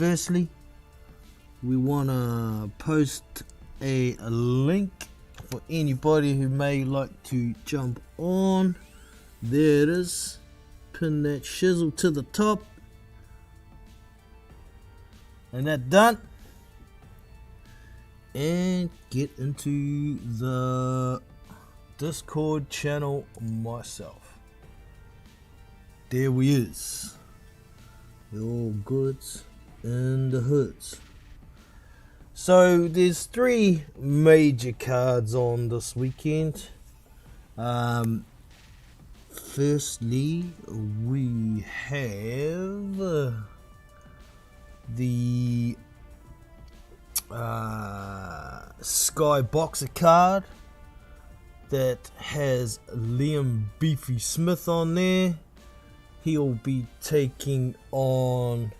firstly, we want to post a link for anybody who may like to jump on. There it is. Pin that shizzle to the top. And that done. And get into the Discord channel myself. There we is. Your goods in the hoods. So there's 3 major cards on this weekend. Firstly, we have the Sky Boxer card that has Liam Beefy Smith on there. He'll be taking on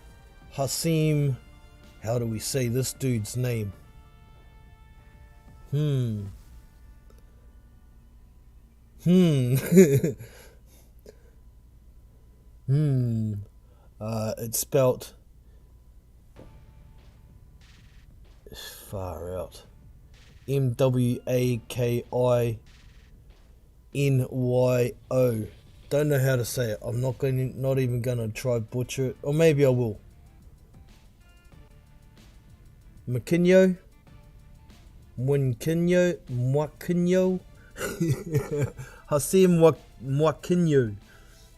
Hasim. How do we say this dude's name? It's spelt far out. MWAKINYO. Don't know how to say it. I'm not even gonna try butcher it, or maybe I will. Mwakinyo, Hasim Mwakinyo,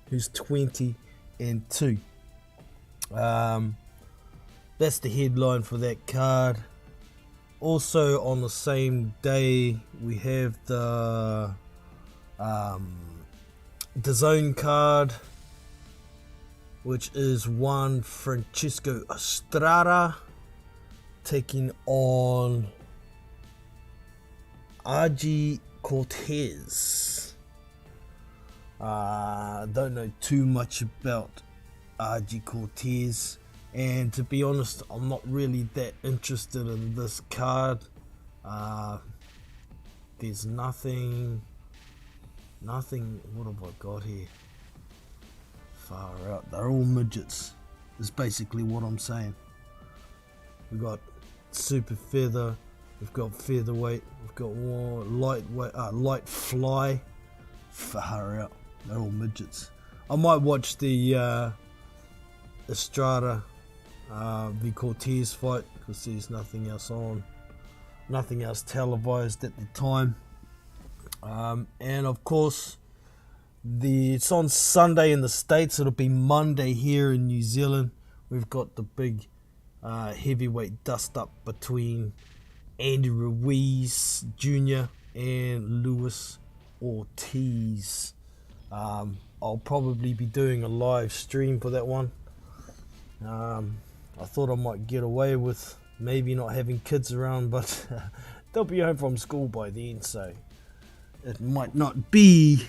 who's 20-2. That's the headline for that card. Also on the same day, we have the Zone card, which is one Francisco Estrada taking on RG Cortez. Don't know too much about RG Cortez, and to be honest, I'm not really that interested in this card. There's nothing. What have I got here? Far out. They're all midgets, is basically what I'm saying. We've got super feather, we've got featherweight, we've got lightweight, light fly. Far out. They're all midgets. I might watch the Estrada v Cortez fight, because there's nothing else on, nothing else televised at the time. And of course, it's on Sunday in the States. It'll be Monday here in New Zealand. We've got the big heavyweight dust up between Andy Ruiz Jr. and Luis Ortiz. I'll probably be doing a live stream for that one. I thought I might get away with maybe not having kids around, but they'll be home from school by then, so it might not be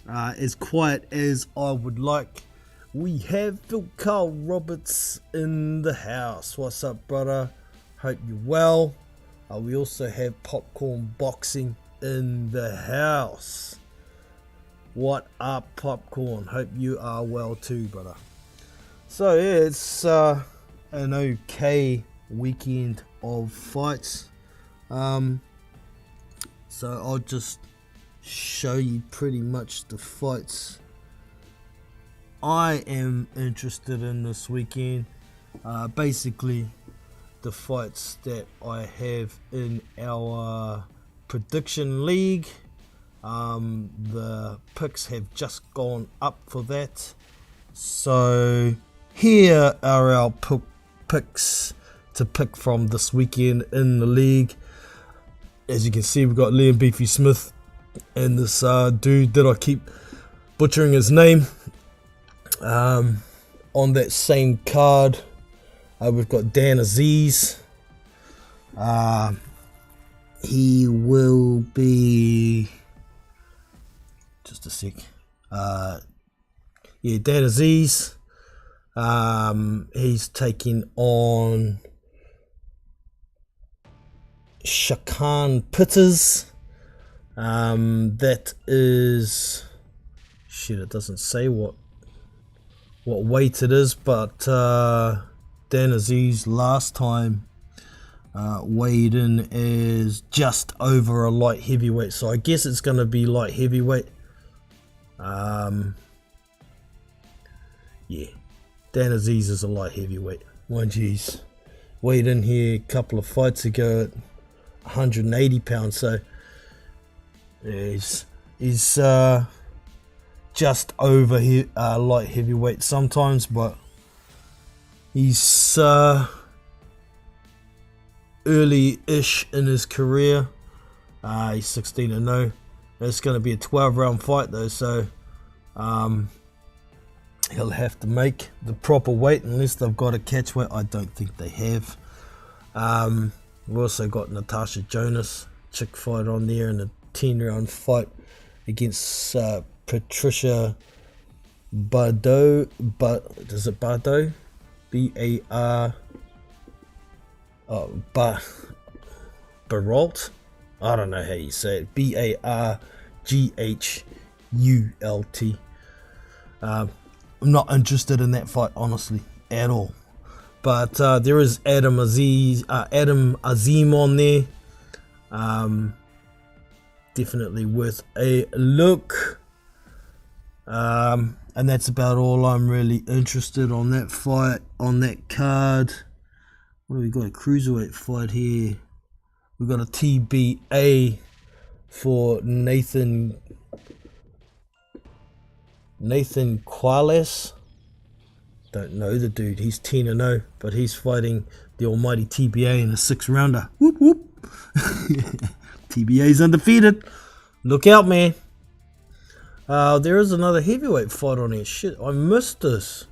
as quiet as I would like. We have Phil Carl Roberts in the house. What's up, brother? Hope you're well. We also have Popcorn Boxing in the house. What up, Popcorn? Hope you are well too, brother. So yeah, it's an okay weekend of fights. So I'll just show you pretty much the fights I am interested in this weekend. Basically the fights that I have in our prediction league. The picks have just gone up for that, so here are our picks to pick from this weekend in the league. As you can see, we've got Liam Beefy Smith and this dude that I keep butchering his name. On that same card, we've got Dan Aziz. He will be, just a sec. Yeah, Dan Aziz. He's taking on Shakan Pitters. That is, shit, it doesn't say what weight it is, but that Dan Aziz last time weighed in as just over a light heavyweight, so I guess it's going to be light heavyweight. Yeah, Dan Aziz is a light heavyweight. Mind you, he's weighed in here a couple of fights ago at 180 pounds, so he's just over light heavyweight sometimes, but he's early-ish in his career. He's 16-0. It's going to be a 12-round fight though, so he'll have to make the proper weight unless they've got a catch weight. I don't think they have. We've also got Natasha Jonas, chick fight on there, in a 10-round fight against Patricia Bardot. Is it Bardot? B-A-R... Baralt? I don't know how you say it. B-A-R-G-H-U-L-T. I'm not interested in that fight, honestly, at all. But there is Adam Azim on there. Definitely worth a look. And that's about all I'm really interested on that fight, on that card. What do we got? A cruiserweight fight here. We've got a TBA for Nathan Quales. Don't know the dude. He's 10-0, but he's fighting the almighty TBA in a 6-rounder. Whoop whoop. TBA's undefeated. Look out, man. There is another heavyweight fight on here. Shit, I missed this.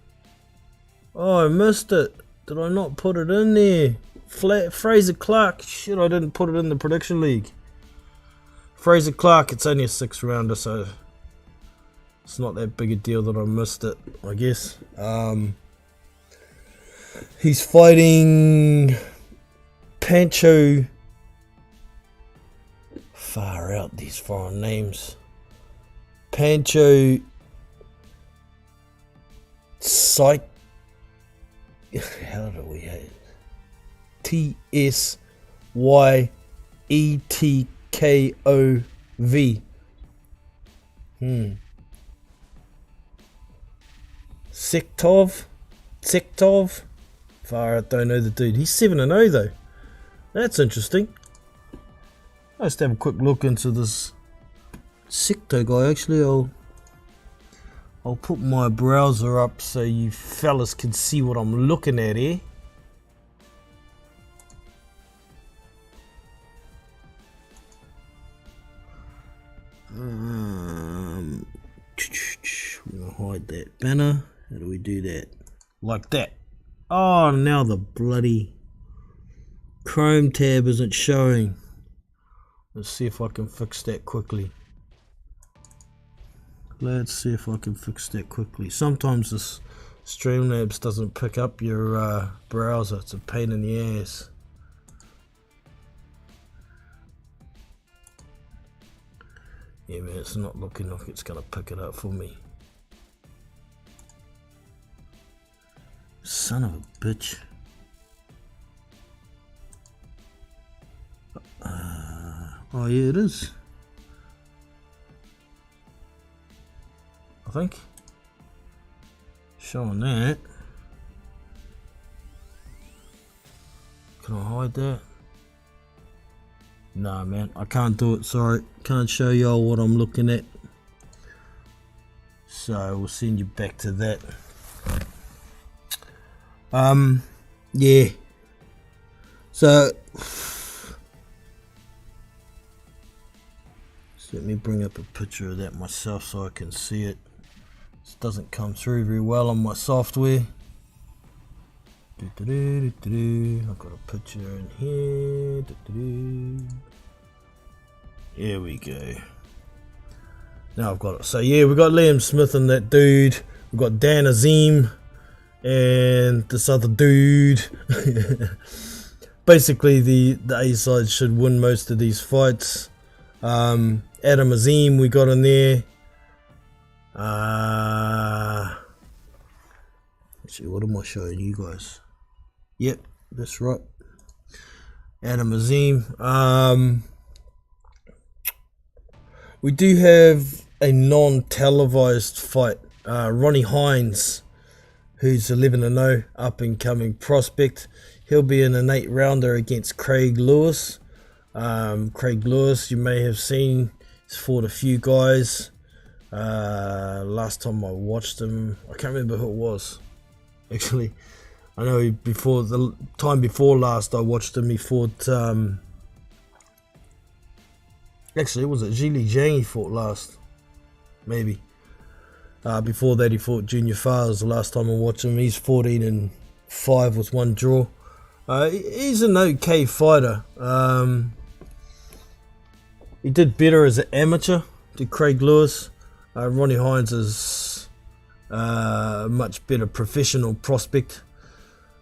Oh, I missed it. Did I not put it in there? Fraser Clark. Shit, I didn't put it in the prediction league. Fraser Clark, it's only a 6-rounder, so it's not that big a deal that I missed it, I guess. He's fighting Pancho. Far out, these foreign names. Pancho Psych. How do we hate T-S-Y-E-T-K-O-V. Sektov. Far out, don't know the dude. He's 7-0 though. That's interesting. Let's have a quick look into this Secto guy. Actually, I'll put my browser up so you fellas can see what I'm looking at here. We're gonna hide that banner. How do we do that? Like that. Oh, now the bloody Chrome tab isn't showing. Let's see if I can fix that quickly. Sometimes this Streamlabs doesn't pick up your browser. It's a pain in the ass. Yeah, man, it's not looking like it's gonna pick it up for me. Son of a bitch. Oh yeah, it is. I think. Showing that. Can I hide that? Nah, man, I can't do it. Sorry, can't show y'all what I'm looking at. So we'll send you back to that. Yeah. So let me bring up a picture of that myself so I can see it. This doesn't come through very well on my software. I've got a picture in here. Here we go. Now I've got it. So yeah, we've got Liam Smith and that dude. We've got Dan Azim and this other dude. Basically the A side should win most of these fights. Adam Azim we got in there. Actually, what am I showing you guys? Yep, that's right. Adam Azim. We do have a non-televised fight. Ronnie Hines, who's 11-0, up-and-coming prospect. He'll be in an 8-rounder against Craig Lewis. Craig Lewis, you may have seen, he's fought a few guys. Last time I watched him, I can't remember who it was. Actually, I know before the time before last I watched him, he fought. Actually, was it Zhili Zhang he fought last? Maybe. Before that, he fought Junior Fars the last time I watched him. He's 14-5 with 1 draw. He's an okay fighter. He did better as an amateur to Craig Lewis. Ronnie Hines is a much better professional prospect.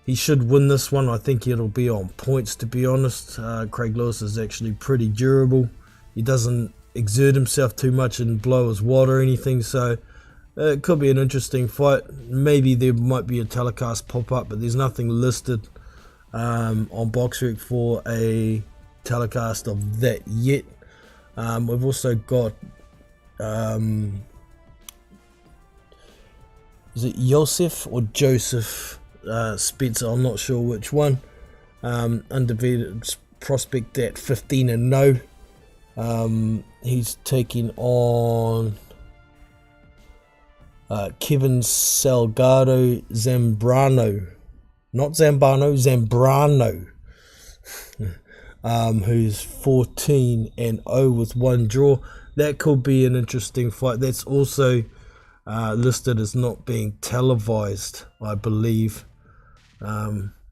He should win this one. I think it'll be on points, to be honest. Craig Lewis is actually pretty durable. He doesn't exert himself too much and blow his wad or anything, so it could be an interesting fight. Maybe there might be a telecast pop up, but there's nothing listed on BoxRec for a telecast of that yet. We've also got is it Joseph or Joseph Spencer? I'm not sure which one. Undefeated prospect at 15-0. He's taking on Kevin Salgado Zambrano, not Zambano, Zambrano, who's 14-0 with 1 draw. That could be an interesting fight. That's also listed as not being televised, I believe,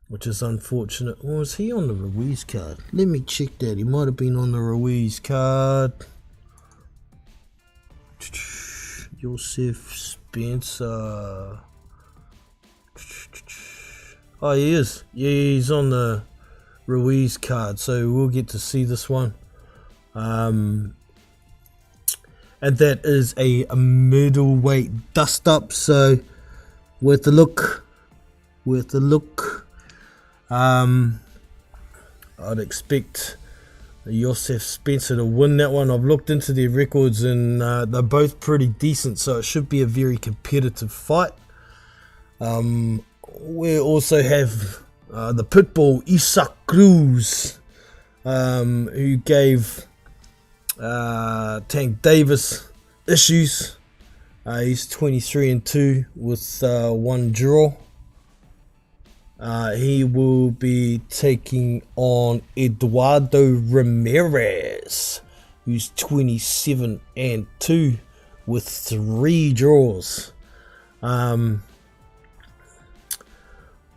which is unfortunate. Or was he on the Ruiz card? Let me check that. He might have been on the Ruiz card. Joseph Spencer. Oh, he is. Yeah, he's on the Ruiz card, so we'll get to see this one. And that is a middleweight dust up, so worth a look. I'd expect Joseph Spencer to win that one. I've looked into their records and they're both pretty decent, so it should be a very competitive fight. We also have the Pitbull Isaac Cruz, who gave Tank Davis issues. He's 23-2 with 1 draw. He will be taking on Eduardo Ramirez, who's 27-2 with 3 draws.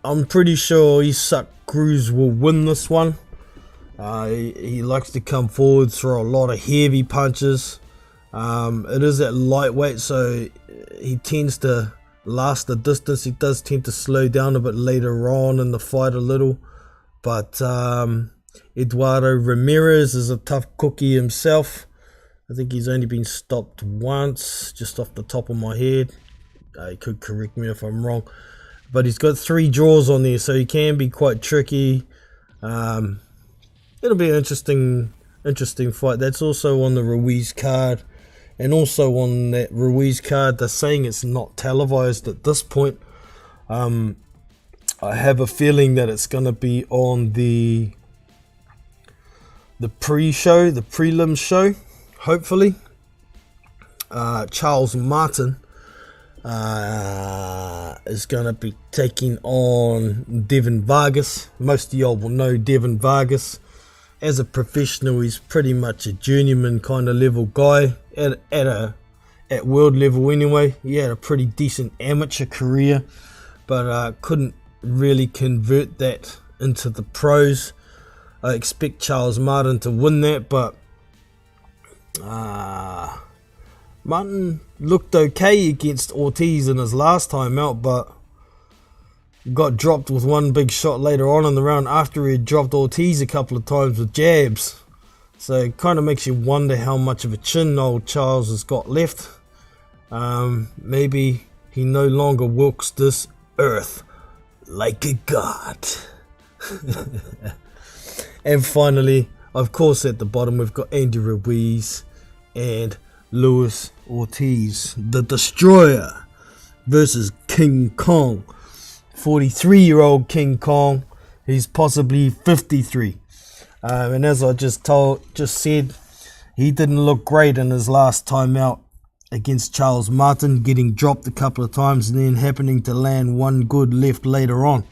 I'm pretty sure Isaac Cruz will win this one. He likes to come forward, throw a lot of heavy punches. It is at lightweight, so he tends to last the distance. He does tend to slow down a bit later on in the fight a little, but Eduardo Ramirez is a tough cookie himself. I think he's only been stopped once, just off the top of my head. He could correct me if I'm wrong, but he's got 3 draws on there, so he can be quite tricky. It'll be an interesting fight. That's also on the Ruiz card. And also on that Ruiz card, they're saying it's not televised at this point. I have a feeling that it's going to be on the pre-show, the prelim show, hopefully. Charles Martin is going to be taking on Devin Vargas. Most of y'all will know Devin Vargas. As a professional, he's pretty much a journeyman kind of level guy at world level anyway. He had a pretty decent amateur career, but couldn't really convert that into the pros. I expect Charles Martin to win that, but Martin looked okay against Ortiz in his last time out, but got dropped with one big shot later on in the round after he had dropped Ortiz a couple of times with jabs. So it kind of makes you wonder how much of a chin old Charles has got left. Maybe he no longer walks this earth like a god. And finally, of course, at the bottom we've got Andy Ruiz and Luis Ortiz, the Destroyer, versus King Kong. 43-year-old King Kong. He's possibly 53. And as I just said, he didn't look great in his last time out against Charles Martin, getting dropped a couple of times and then happening to land one good left later on.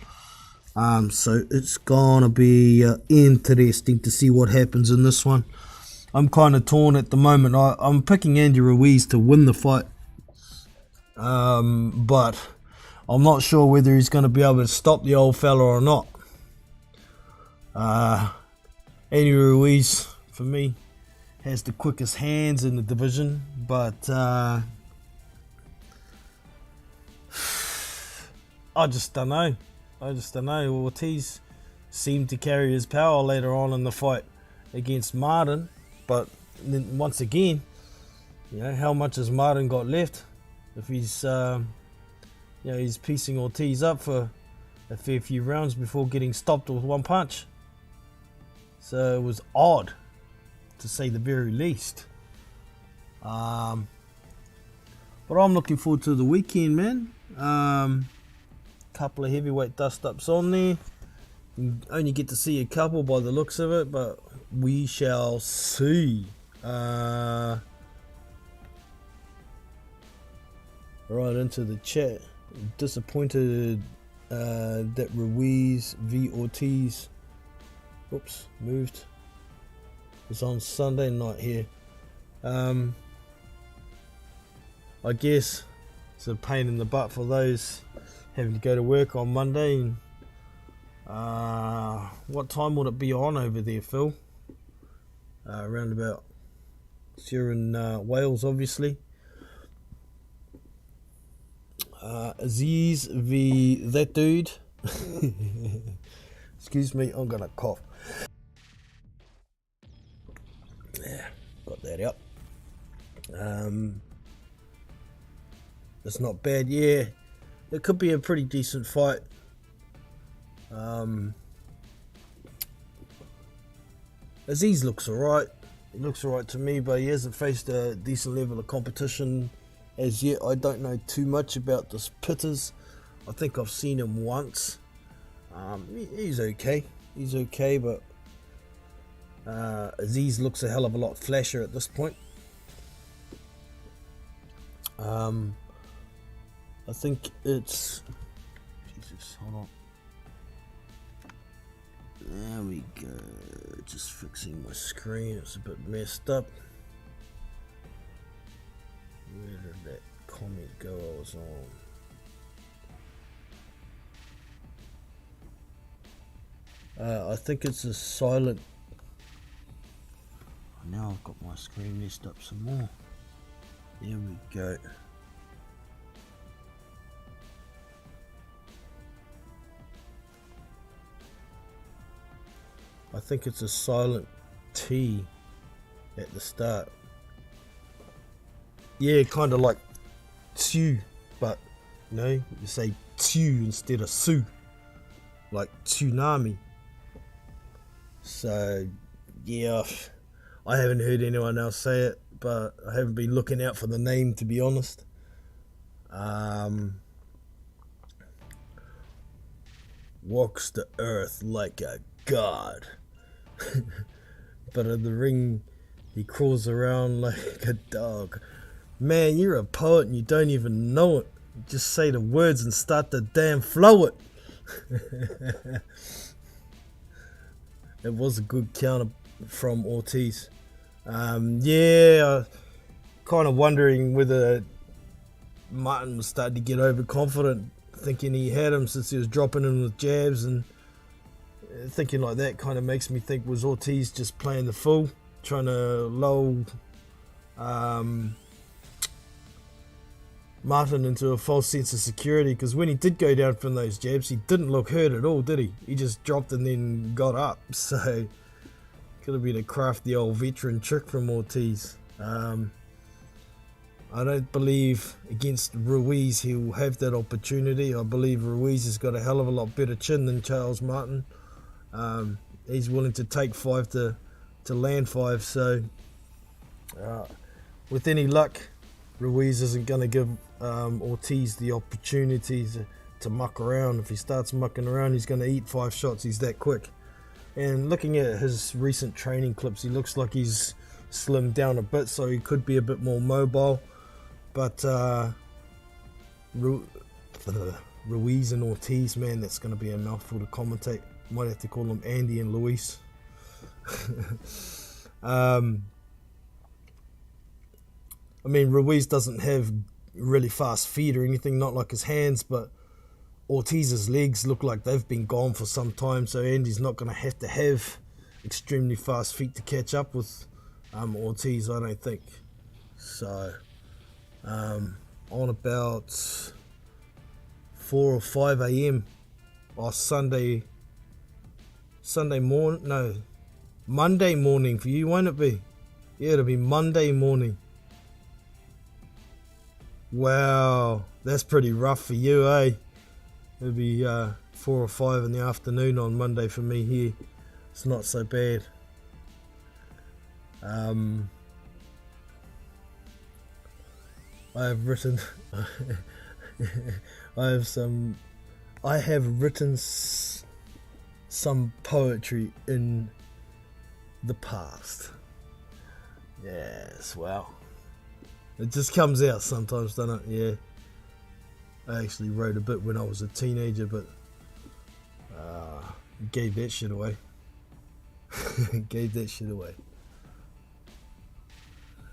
So it's gonna be interesting to see what happens in this one. I'm kind of torn at the moment. I'm picking Andy Ruiz to win the fight, but I'm not sure whether he's going to be able to stop the old fella or not. Andy Ruiz, for me, has the quickest hands in the division, but I just don't know. Ortiz seemed to carry his power later on in the fight against Martin, but then once again, how much has Martin got left? If he's he's piecing Ortiz up for a fair few rounds before getting stopped with one punch. So it was odd, to say the very least. But I'm looking forward to the weekend, man. Couple of heavyweight dust-ups on there. You only get to see a couple by the looks of it, but we shall see. Right into the chat. Disappointed that Ruiz v Ortiz moved. It's on Sunday night here. I guess it's a pain in the butt for those having to go to work on Monday. And what time would it be on over there, Phil? Around about, you're in Wales, obviously. Aziz v that dude. Excuse me, I'm gonna cough. Yeah, got that out. It's not bad. Yeah, it could be a pretty decent fight. Aziz looks alright. He looks alright to me, but he hasn't faced a decent level of competition as yet. I don't know too much about this Pitters. I think I've seen him once. He's okay. He's okay, but Aziz looks a hell of a lot flashier at this point. I think it's... Jesus, hold on. There we go. Just fixing my screen. It's a bit messed up. Where did that comment go I was on? I think it's a silent... Now I've got my screen messed up some more. There we go. I think it's a silent T at the start. Yeah, kind of like Tsu, but you say Tsu instead of Su, like tsunami. So yeah, I haven't heard anyone else say it, but I haven't been looking out for the name, to be honest. Walks the earth like a god. But in the ring, he crawls around like a dog. Man, you're a poet and you don't even know it. Just say the words and start to damn flow it. It was a good counter from Ortiz. Yeah, kind of wondering whether Martin was starting to get overconfident, thinking he had him since he was dropping him with jabs, and thinking like that kind of makes me think, was Ortiz just playing the fool, trying to lull Martin into a false sense of security? Because when he did go down from those jabs, he didn't look hurt at all, did he? He just dropped and then got up. So could have been a crafty old veteran trick from Ortiz. I don't believe against Ruiz he'll have that opportunity. I believe Ruiz has got a hell of a lot better chin than Charles Martin. He's willing to take 5 to land 5. So with any luck, Ruiz isn't going to give Ortiz the opportunity to muck around. If he starts mucking around, he's going to eat 5 shots. He's that quick. And looking at his recent training clips, he looks like he's slimmed down a bit, so he could be a bit more mobile. But Ruiz and Ortiz, man, that's going to be a mouthful to commentate. Might have to call them Andy and Luis. I mean, Ruiz doesn't have really fast feet or anything, not like his hands, but Ortiz's legs look like they've been gone for some time, so Andy's not going to have extremely fast feet to catch up with Ortiz, I don't think. So, on about 4 or 5 a.m. or Monday morning for you, won't it be? Yeah, it'll be Monday morning. Wow, that's pretty rough for you, eh? It'll be 4 or 5 in the afternoon on Monday for me here. It's not so bad. I have written I have written some poetry in the past. Yes, well, it just comes out sometimes, doesn't it? Yeah. I actually wrote a bit when I was a teenager, but gave that shit away.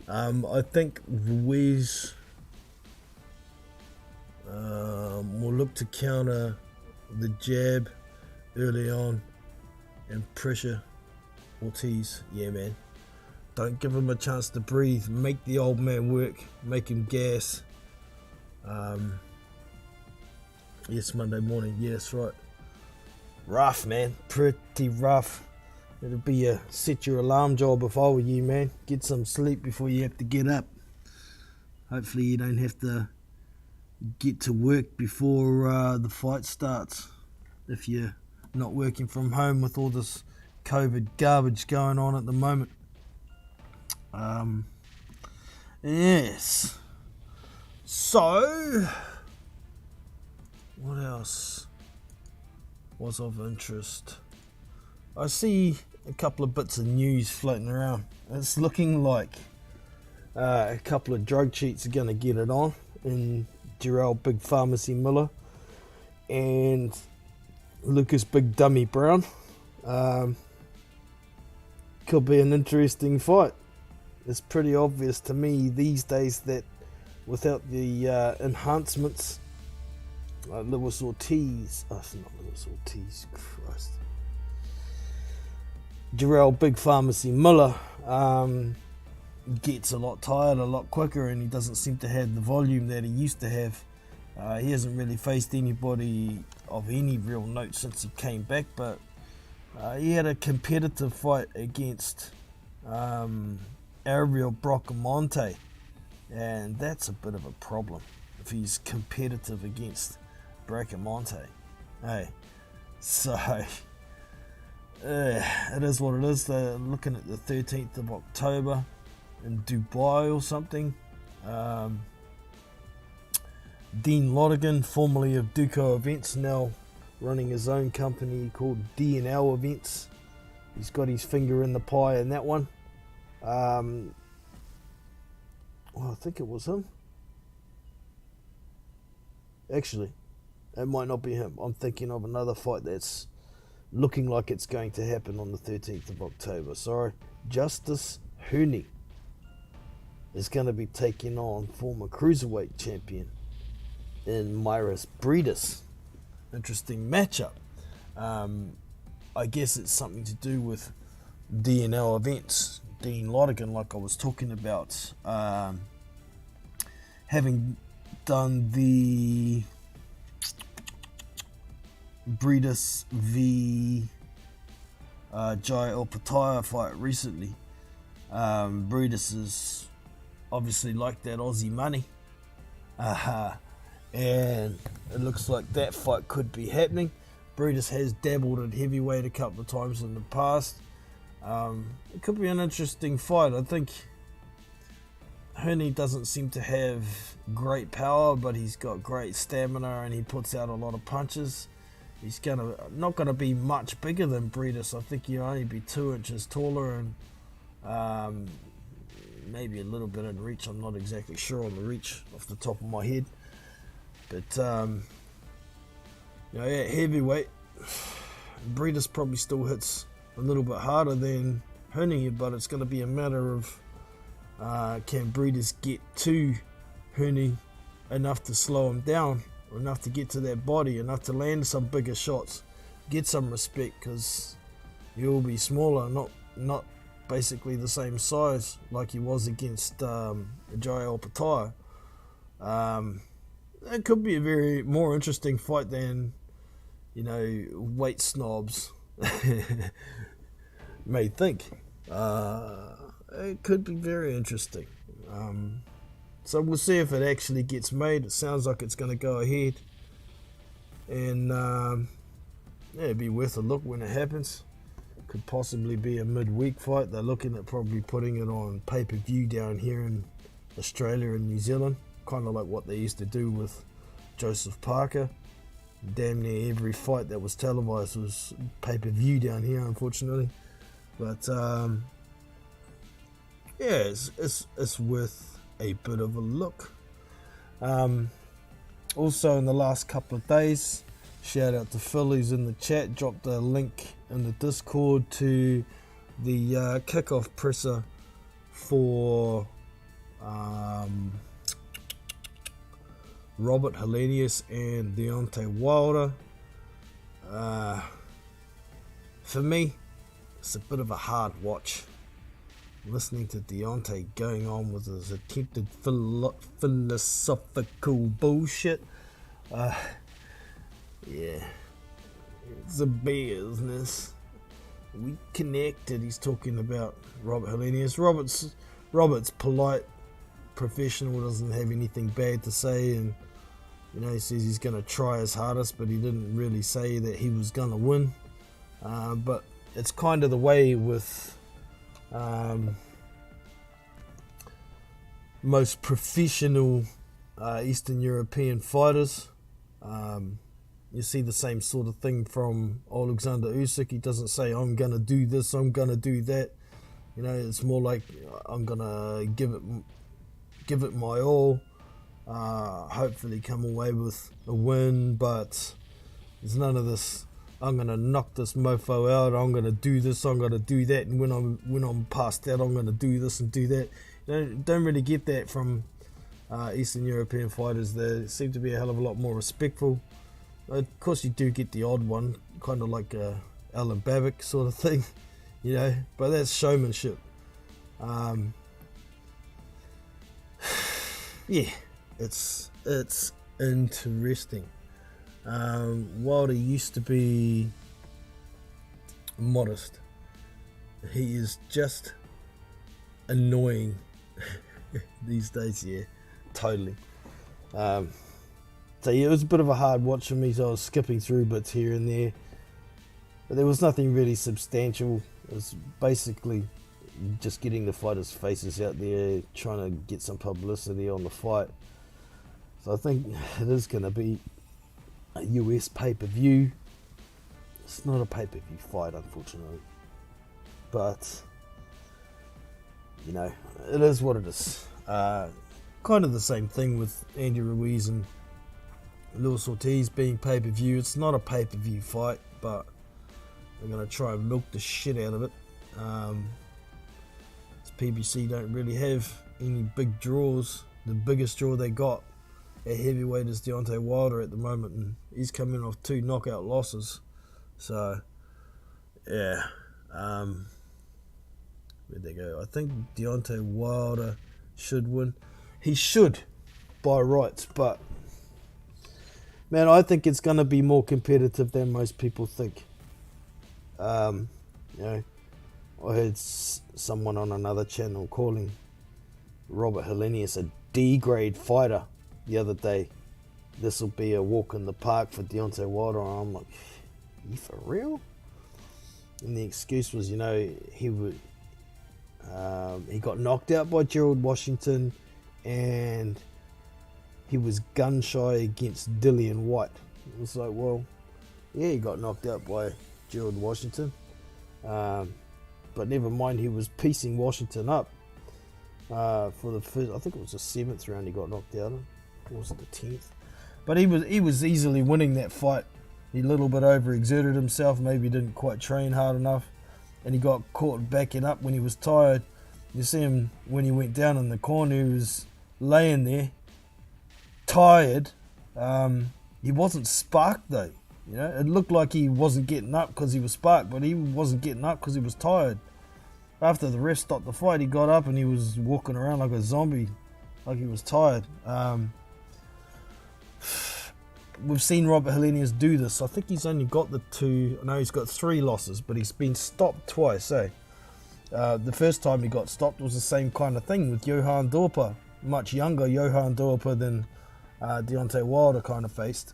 I think Ruiz will look to counter the jab early on and pressure Ortiz. Yeah, man. Don't give him a chance to breathe. Make the old man work. Make him gas. Yes, Monday morning. Yes, right. Rough, man. Pretty rough. It'll be a set your alarm job if I were you, man. Get some sleep before you have to get up. Hopefully you don't have to get to work before the fight starts. If you're not working from home with all this COVID garbage going on at the moment. Yes. So, what else was of interest? I see a couple of bits of news floating around. It's looking like a couple of drug cheats are going to get it on in Jarrell Big Pharmacy Miller and Lucas Big Dummy Brown. Could be an interesting fight. It's pretty obvious to me these days that without the enhancements, Luis Ortiz, it's not Luis Ortiz, Christ. Jarrell Big Pharmacy Miller gets a lot tired a lot quicker, and he doesn't seem to have the volume that he used to have. He hasn't really faced anybody of any real note since he came back, but he had a competitive fight against Ariel Bracamonte, and that's a bit of a problem if he's competitive against Bracamonte. Hey, so it is what it is. They're looking at the 13th of October in Dubai or something. Dean Lodigan, formerly of Duco Events, now running his own company called D&L Events. He's got his finger in the pie in that one. Well, I think it was him. Actually, it might not be him. I'm thinking of another fight that's looking like it's going to happen on the 13th of October. Sorry. Justice Hooney is going to be taking on former cruiserweight champion in Myris Breedis. Interesting matchup. I guess it's something to do with D&L Events. Dean Lodigan, like I was talking about, having done the Breedis v Jai Opataya fight recently. Breedis is obviously like that Aussie money. And it looks like that fight could be happening. Brutus has dabbled at heavyweight a couple of times in the past. It could be an interesting fight. I think Herney doesn't seem to have great power, but he's got great stamina and he puts out a lot of punches. He's not gonna be much bigger than Brutus. I think he'll only be 2 inches taller and maybe a little bit in reach. I'm not exactly sure on the reach off the top of my head. But at heavyweight, Brutus probably still hits a little bit harder than Herney, but it's going to be a matter of can Brutus get to Herney enough to slow him down, or enough to get to that body, enough to land some bigger shots, get some respect, because he'll be smaller, not basically the same size like he was against Jai Opetaia. It could be a very more interesting fight than weight snobs may think. It could be very interesting. So we'll see if it actually gets made. It sounds like it's going to go ahead, and it'd be worth a look when it happens. Could possibly be a midweek fight. They're looking at probably putting it on pay-per-view down here in Australia and New Zealand, kind of like what they used to do with Joseph Parker. Damn near every fight that was televised was pay-per-view down here, unfortunately. But it's worth a bit of a look. Also, in the last couple of days, shout out to Phil, who's in the chat, dropped a link in the Discord to the kickoff presser for Robert Helenius and Deontay Wilder. For me, it's a bit of a hard watch. Listening to Deontay going on with his attempted philosophical bullshit. It's a business. We connected. He's talking about Robert Helenius. Robert's polite, professional, doesn't have anything bad to say, and he says he's going to try his hardest, but he didn't really say that he was going to win. But it's kind of the way with most professional Eastern European fighters. You see the same sort of thing from Alexander Usyk. He doesn't say, I'm going to do this, I'm going to do that. It's more like, I'm going to give it my all, hopefully come away with a win, but there's none of this, I'm going to knock this mofo out, I'm going to do this, I'm going to do that, and when I'm past that, I'm going to do this and do that. Don't really get that from Eastern European fighters. They seem to be a hell of a lot more respectful. Of course, you do get the odd one, kind of like a Alan Babic sort of thing, but that's showmanship. It's interesting. Wilder used to be modest. He is just annoying these days, totally. So it was a bit of a hard watch for me, so I was skipping through bits here and there, but there was nothing really substantial. It was basically just getting the fighters' faces out there, trying to get some publicity on the fight. So I think it is going to be a US pay-per-view. It's not a pay-per-view fight, unfortunately, but it is what it is. Kind of the same thing with Andy Ruiz and Luis Ortiz being pay-per-view. It's not a pay-per-view fight, but they're going to try and milk the shit out of it. PBC don't really have any big draws. The biggest draw they got at heavyweight is Deontay Wilder at the moment, and he's coming off 2 knockout losses. So, where'd they go? I think Deontay Wilder should win. He should, by rights, but man, I think it's going to be more competitive than most people think. I heard someone on another channel calling Robert Helenius a D-grade fighter the other day. This will be a walk in the park for Deontay Wilder. And I'm like, you for real? And the excuse was, you know, he got knocked out by Gerald Washington, and he was gun shy against Dillian White. It was like, well, yeah, he got knocked out by Gerald Washington, but never mind, he was piecing Washington up for the first, I think it was the 7th round he got knocked out in, or was it the 10th? But he was easily winning that fight. He a little bit overexerted himself, maybe didn't quite train hard enough, and he got caught backing up when he was tired. You see him when he went down in the corner, he was laying there, tired. He wasn't sparked though. You know, it looked like he wasn't getting up because he was sparked, but he wasn't getting up because he was tired. After the ref stopped the fight, he got up and he was walking around like a zombie, like he was tired. We've seen Robert Helenius do this. I think he's only got he's got 3 losses, but he's been stopped twice, eh? The first time he got stopped was the same kind of thing with Johann Dorper. Much younger Johann Dorper than Deontay Wilder kind of faced.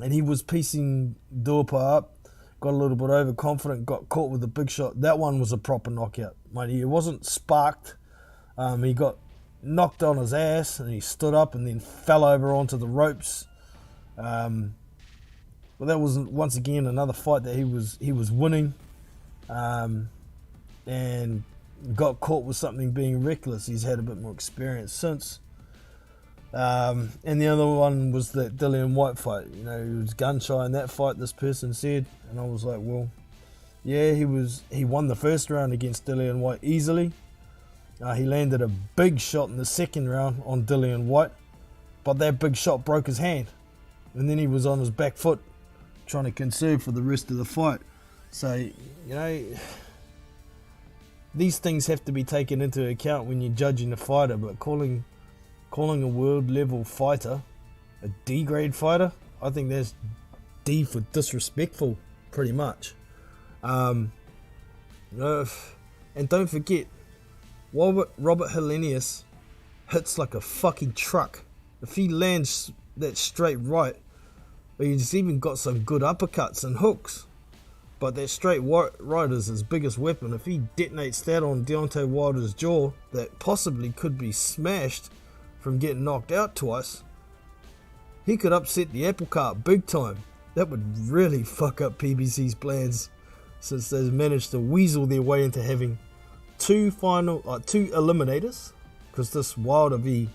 And he was piecing Dorper up, got a little bit overconfident, got caught with a big shot. That one was a proper knockout. He wasn't sparked. He got knocked on his ass and he stood up and then fell over onto the ropes. But that was once again another fight that he was winning, and got caught with something being reckless. He's had a bit more experience since. And the other one was that Dillian White fight. You know, he was gun shy in that fight, this person said, and I was like, well, yeah, he won the first round against Dillian White easily. He landed a big shot in the second round on Dillian White, but that big shot broke his hand. And then he was on his back foot trying to conserve for the rest of the fight. So, you know, these things have to be taken into account when you're judging a fighter, but calling a world level fighter a D grade fighter, I think that's D for disrespectful, pretty much. And don't forget, Robert Helenius hits like a fucking truck. If he lands that straight right, he's even got some good uppercuts and hooks, but that straight right is his biggest weapon. If he detonates that on Deontay Wilder's jaw, that possibly could be smashed from getting knocked out twice, he could upset the apple cart big time. That would really fuck up PBC's plans, since they've managed to weasel their way into having two eliminators, because this Wilder v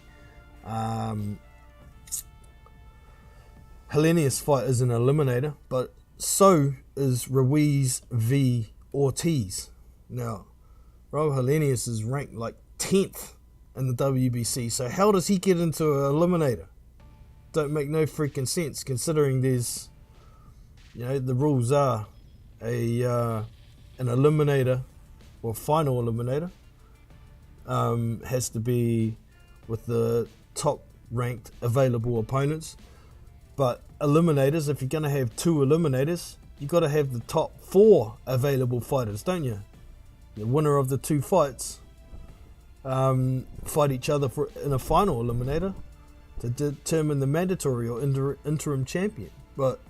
Helenius fight is an eliminator, but so is Ruiz v Ortiz. Now, Robert Helenius is ranked like 10th in the WBC, so how does he get into an eliminator? Don't make no freaking sense, considering there's, you know, the rules are an eliminator or final eliminator has to be with the top ranked available opponents. But eliminators, if you're going to have 2 eliminators, you've got to have the top 4 available fighters, don't you? The winner of the 2 fights fight each other in a final eliminator to determine the mandatory or interim champion. But,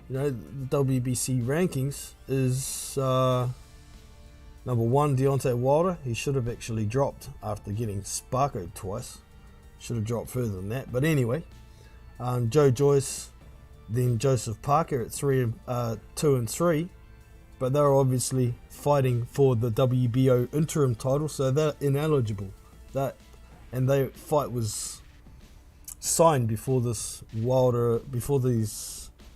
you know, the WBC rankings is number 1, Deontay Wilder. He should have actually dropped after getting sparkoed twice. Should have dropped further than that. But anyway, Joe Joyce, then Joseph Parker at 2 and 3, but they're obviously fighting for the WBO interim title, so they're ineligible. Their fight was signed before these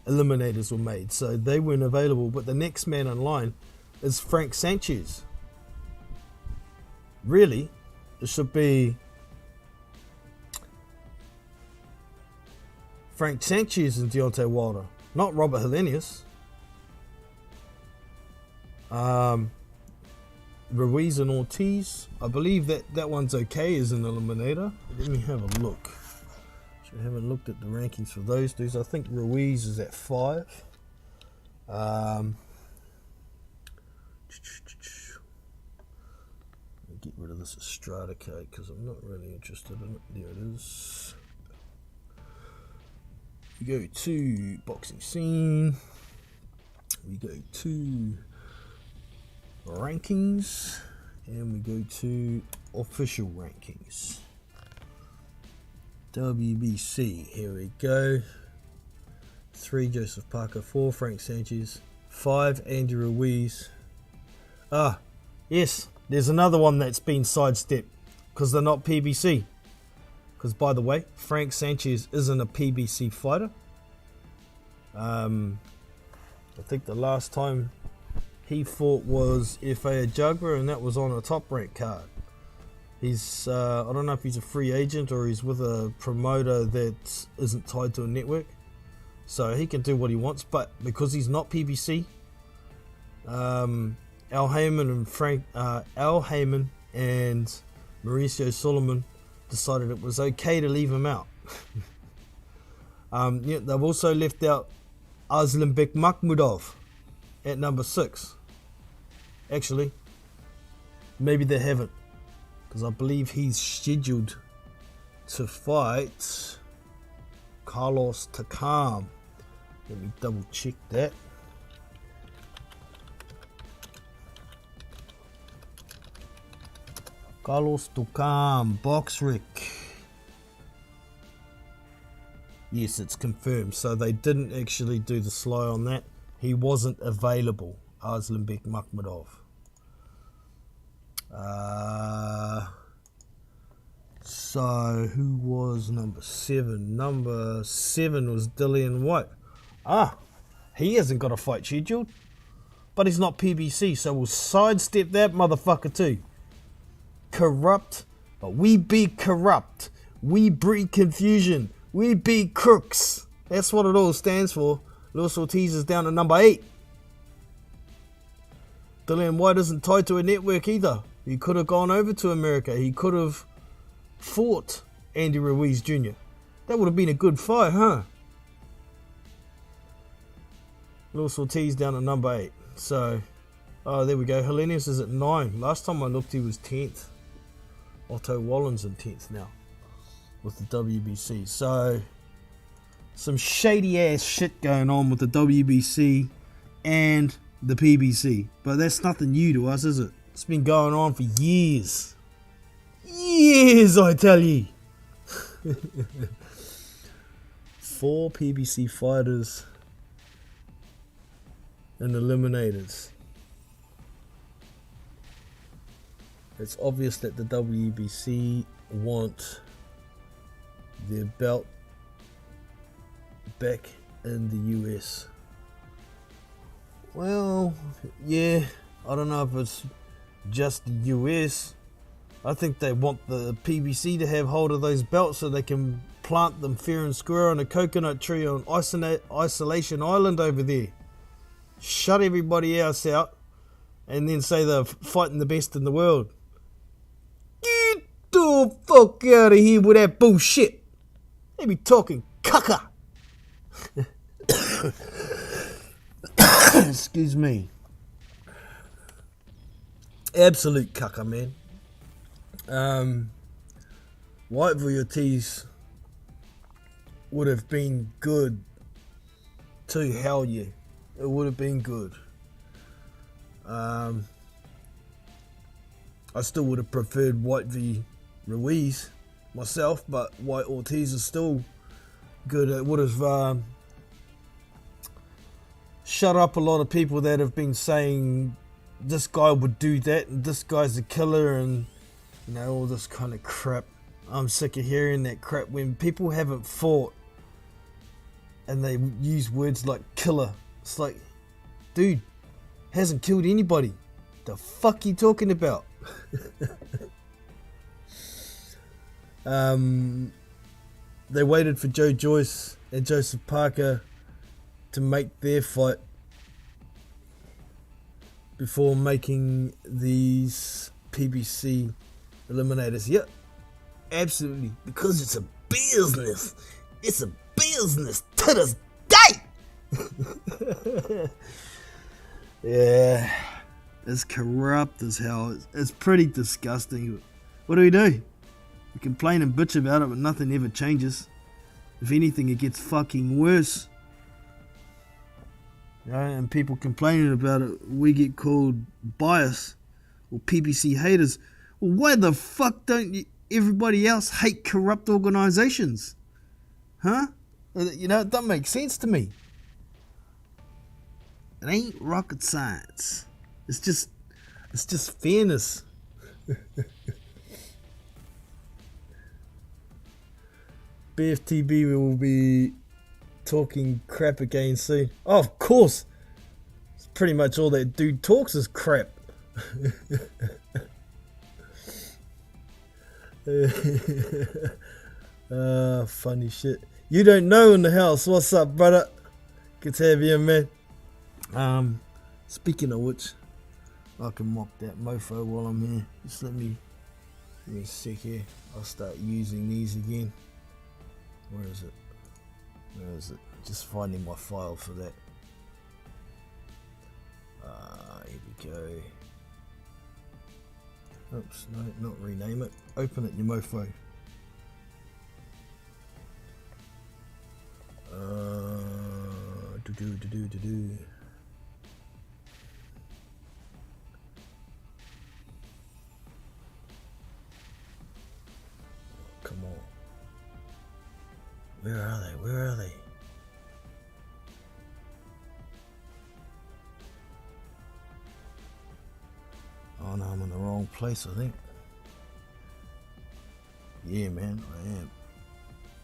eliminators were made, so they weren't available. But the next man in line is Frank Sanchez. Really, it should be Frank Sanchez and Deontay Wilder, not Robert Helenius. Ruiz and Ortiz, I believe that one's okay as an eliminator. Let me have a look. I haven't looked at the rankings for those dudes. I think Ruiz is at 5. Get rid of this Estrada code because I'm not really interested in it. There it is. We go to boxing scene. We go to rankings. And we go to official rankings. WBC. Here we go. 3 Joseph Parker. 4 Frank Sanchez. 5 Andy Ruiz. Ah, yes. There's another one that's been sidestepped because they're not PBC. Because, by the way, Frank Sanchez isn't a PBC fighter. I think the last time he fought was FA Juggler, and that was on a top rank card. He's, I don't know if he's a free agent or he's with a promoter that isn't tied to a network. So he can do what he wants, but because he's not PBC, Al Heyman and Mauricio Solomon decided it was okay to leave him out. Yeah, they've also left out Aslanbek Makhmudov at number 6. Actually, maybe they haven't, because I believe he's scheduled to fight Carlos Takam. Let me double check that. Carlos Takam, Boxrec. Yes, it's confirmed. So they didn't actually do the slide on that. He wasn't available, Aslanbek Makhmudov. So who was number 7? Number 7 was Dillian White. Ah, he hasn't got a fight scheduled, but he's not PBC, so we'll sidestep that motherfucker too. Corrupt, but we be corrupt. We breed confusion. We be crooks. That's what it all stands for. Luis Ortiz is down to number 8. Dillian White isn't tied to a network either. He could have gone over to America. He could have fought Andy Ruiz Jr. That would have been a good fight, huh? Luis Ortiz down to number 8. So, oh, there we go. Helenius is at 9. Last time I looked, he was 10th. Otto Wallen's in 10th now with the WBC. So, some shady ass shit going on with the WBC and the PBC. But that's nothing new to us, is it? It's been going on for years. Years, I tell you. 4 PBC fighters and eliminators. It's obvious that the WBC want their belt back in the US. Well, yeah, I don't know if it's just the US. I think they want the PBC to have hold of those belts so they can plant them fair and square on a coconut tree on Isolation Island over there. Shut everybody else out and then say they're fighting the best in the world. Get the fuck out of here with that bullshit. They be talking caca. Excuse me. Absolute caca, man. White Ortiz would have been good too. Hell yeah, it would have been good. I still would have preferred White v Ruiz myself, but White Ortiz is still good. It would have shut up a lot of people that have been saying this guy would do that and this guy's a killer and you know, all this kind of crap. I'm sick of hearing that crap when people haven't fought and they use words like killer. It's like, dude, hasn't killed anybody. The fuck you talking about? They waited for Joe Joyce and Joseph Parker to make their fight before making these PBC eliminators. Yep, absolutely, because it's a business. It's a business to this day. Yeah, it's corrupt as hell. It's pretty disgusting. What do? We complain and bitch about it, but nothing ever changes. If anything, it gets fucking worse. You know, and people complaining about it, we get called bias or PPC haters. Well, why the fuck don't everybody else hate corrupt organizations? Huh? You know, it doesn't make sense to me. It ain't rocket science. It's just fairness. BFTB will be talking crap again soon. Oh, of course. It's pretty much all that dude talks is crap. Funny shit. You don't know in the house. What's up, brother? Good to have you, man. Speaking of which, I can mock that mofo while I'm here. Just let me a sec here. I'll start using these again. Where is it? Where is it? Just finding my file for that. Here we go. Oops, no, not rename it. Open it, you mofo. Come on. Where are they? Where are they? Oh no, I'm in the wrong place, I think. Yeah, man, I am.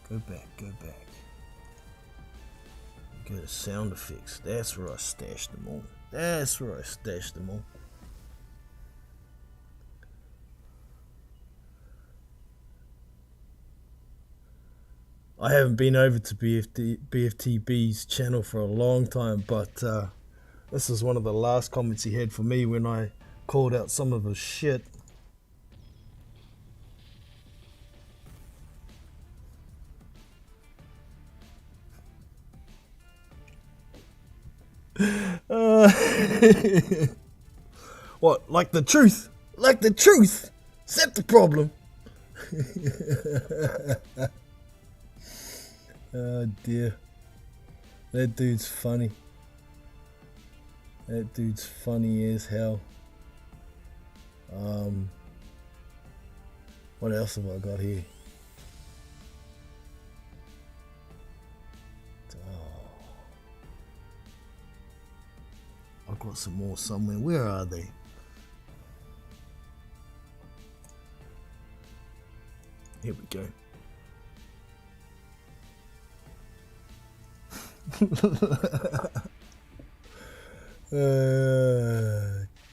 Go back, go back. Go to sound effects. That's where I stashed them all. That's where I stashed them all. I haven't been over to BFTB's channel for a long time, but this is one of the last comments he had for me when I called out some of his shit. What? Like the truth? Like the truth? Is that the problem? Oh dear. That dude's funny. That dude's funny as hell. What else have I got here? I've got some more somewhere. Where are they? Here we go.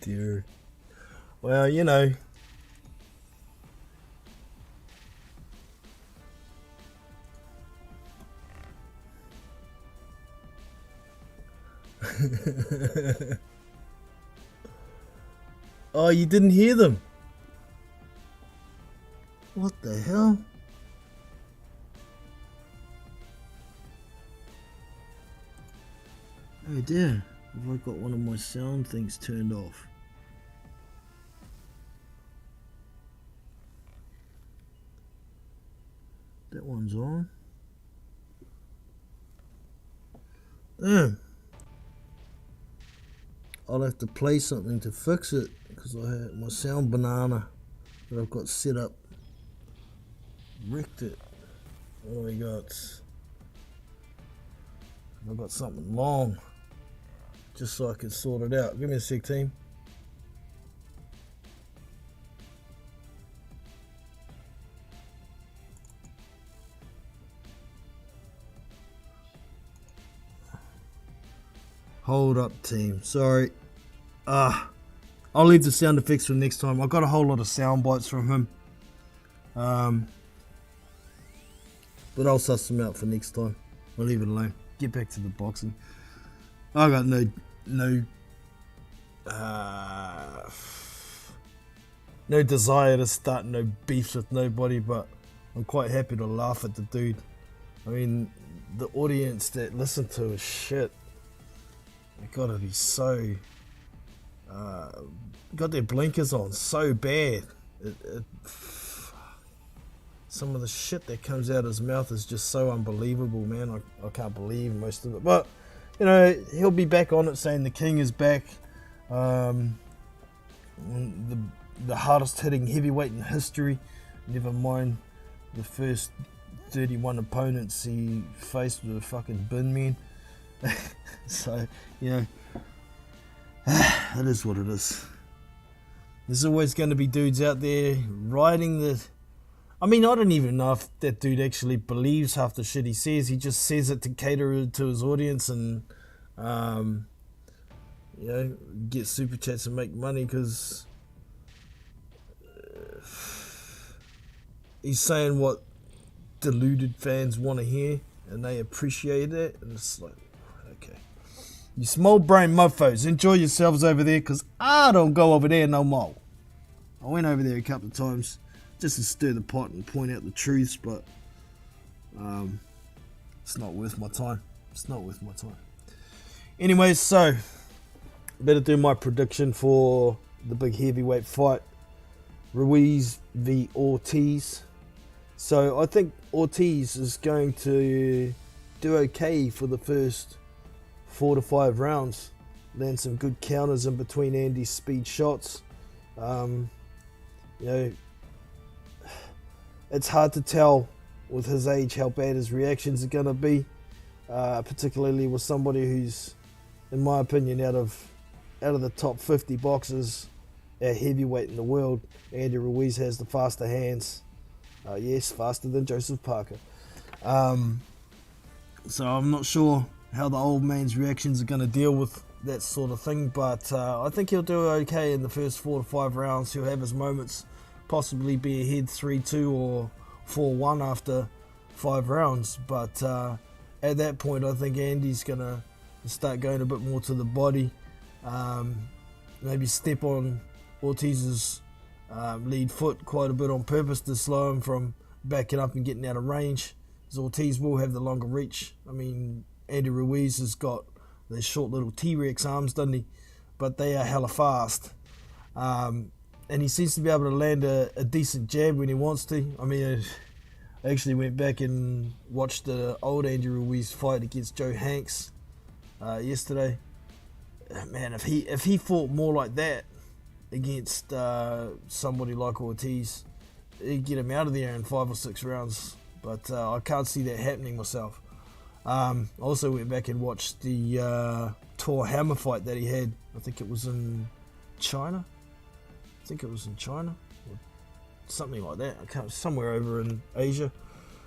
Dear. Well, you know. Oh, you didn't hear them? What the hell? Oh dear, have I got one of my sound things turned off? That one's on. Damn. I'll have to play something to fix it because I had my sound banana that I've got set up wrecked it. What do we got? I've got something long just so I can sort it out. Give me a sec, team. Hold up, team. Sorry. I'll leave the sound effects for next time. I got a whole lot of sound bites from him. But I'll suss them out for next time. I'll leave it alone. Get back to the boxing. I got no desire to start no beefs with nobody, but I'm quite happy to laugh at the dude. I mean, the audience that listen to his shit, they gotta be so got their blinkers on so bad. some of the shit that comes out of his mouth is just so unbelievable, man. I can't believe most of it. But, you know, he'll be back on it saying the king is back. The hardest hitting heavyweight in history. Never mind the first 31 opponents he faced with a fucking bin man. So, you know, it is what it is. There's always going to be dudes out there riding the... I mean, I don't even know if that dude actually believes half the shit he says. He just says it to cater to his audience and, you know, get super chats and make money because he's saying what deluded fans want to hear and they appreciate it. And it's like, okay. You small brain mofos, enjoy yourselves over there because I don't go over there no more. I went over there a couple of times just to stir the pot and point out the truths, but it's not worth my time. It's not worth my time. Anyways, so better do my prediction for the big heavyweight fight, Ruiz v Ortiz. So I think Ortiz is going to do okay for the first 4 to 5 rounds. Land some good counters in between Andy's speed shots. You know, it's hard to tell with his age how bad his reactions are going to be, particularly with somebody who's, in my opinion, out of the top 50 boxers at heavyweight in the world. Andy Ruiz has the faster hands. Yes, faster than Joseph Parker. So I'm not sure how the old man's reactions are going to deal with that sort of thing, but I think he'll do okay in the first 4 to 5 rounds. He'll have his moments, possibly be ahead 3-2 or 4-1 after 5 rounds, but at that point I think Andy's going to start going a bit more to the body, maybe step on Ortiz's lead foot quite a bit on purpose to slow him from backing up and getting out of range, because Ortiz will have the longer reach. I mean, Andy Ruiz has got those short little T-Rex arms, doesn't he? But they are hella fast. And he seems to be able to land a decent jab when he wants to. I mean, I actually went back and watched the old Andy Ruiz fight against Joe Hanks yesterday. Man, if he fought more like that against somebody like Ortiz, he'd get him out of there in 5 or 6 rounds. But I can't see that happening myself. I also went back and watched the Tor Hammer fight that he had. I think it was in China. Or something like that. Somewhere over in Asia.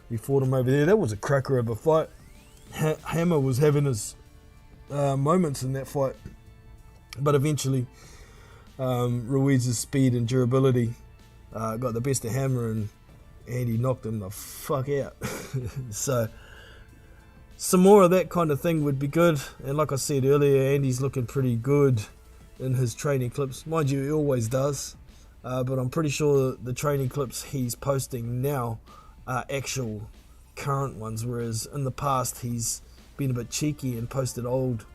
He fought him over there. That was a cracker of a fight. Hammer was having his moments in that fight. But eventually, Ruiz's speed and durability got the best of Hammer, and Andy knocked him the fuck out. So some more of that kind of thing would be good. And like I said earlier, Andy's looking pretty good in his training clips. Mind you, he always does. But I'm pretty sure the training clips he's posting now are actual current ones, whereas in the past he's been a bit cheeky and posted old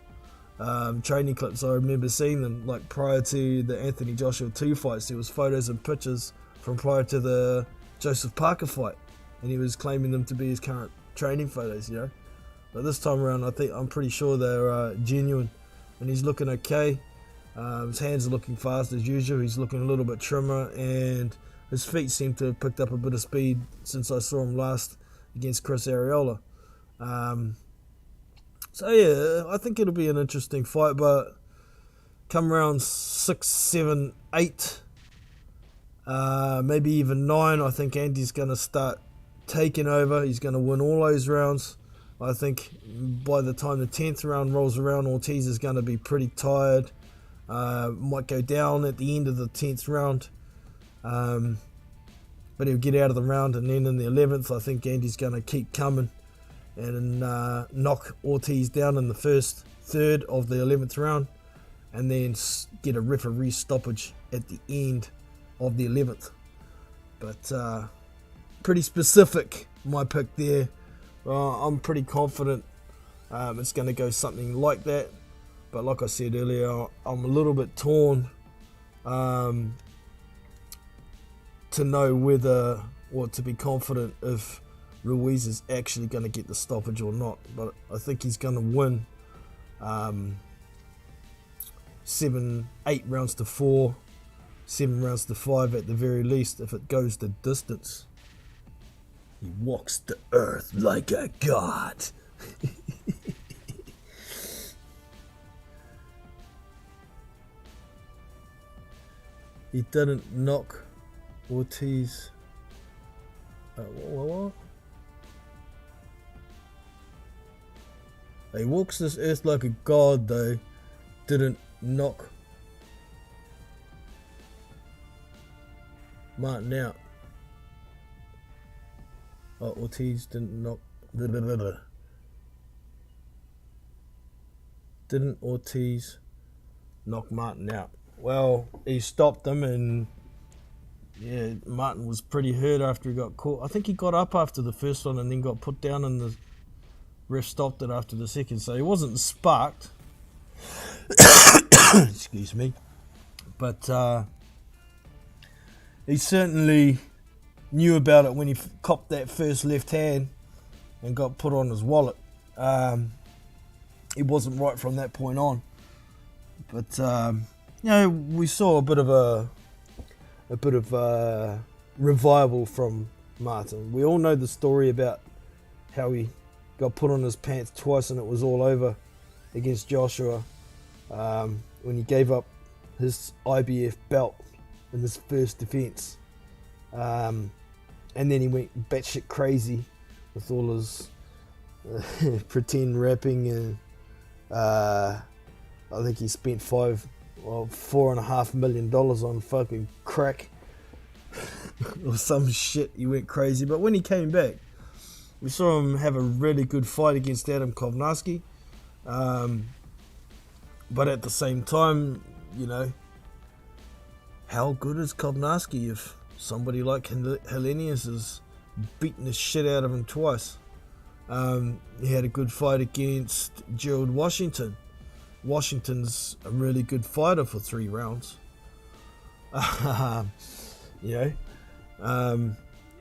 training clips. I remember seeing them like prior to the Anthony Joshua 2 fights. There was photos and pictures from prior to the Joseph Parker fight, and he was claiming them to be his current training photos, you know. But this time around, I'm pretty sure they're genuine, and he's looking okay. His hands are looking fast as usual. He's looking a little bit trimmer, and his feet seem to have picked up a bit of speed since I saw him last against Chris Arreola. So yeah, I think it'll be an interesting fight, but come round 6, 7, 8, maybe even 9, I think Andy's going to start taking over. He's going to win all those rounds. I think by the time the 10th round rolls around, Ortiz is going to be pretty tired. Might go down at the end of the 10th round, but he'll get out of the round, and then in the 11th I think Andy's going to keep coming and knock Ortiz down in the first third of the 11th round, and then get a referee stoppage at the end of the 11th. But pretty specific, my pick there. I'm pretty confident it's going to go something like that. But like I said earlier, I'm a little bit torn to know whether or to be confident if Ruiz is actually going to get the stoppage or not. But I think he's going to win 8 rounds to 4, 7 rounds to 5 at the very least if it goes the distance. He walks the earth like a god. He didn't knock Ortiz. What? He walks this earth like a god, though. Didn't knock Martin out. Oh, Ortiz didn't knock. Didn't Ortiz knock Martin out? Well, he stopped him, and yeah, Martin was pretty hurt after he got caught. I think he got up after the first one and then got put down, and the ref stopped it after the second, so he wasn't sparked. Excuse me. But he certainly knew about it when he copped that first left hand and got put on his wallet. He wasn't right from that point on. But you know, we saw a bit of revival from Martin. We all know the story about how he got put on his pants twice and it was all over against Joshua when he gave up his IBF belt in his first defense. And then he went batshit crazy with all his pretend rapping, and I think he spent $4.5 million on fucking crack or some shit. He went crazy. But when he came back, we saw him have a really good fight against Adam Kovnarski. But at the same time, you know, how good is Kovnarski if somebody like Helenius is beating the shit out of him twice? He had a good fight against Gerald Washington. Washington's a really good fighter for 3 rounds. You know,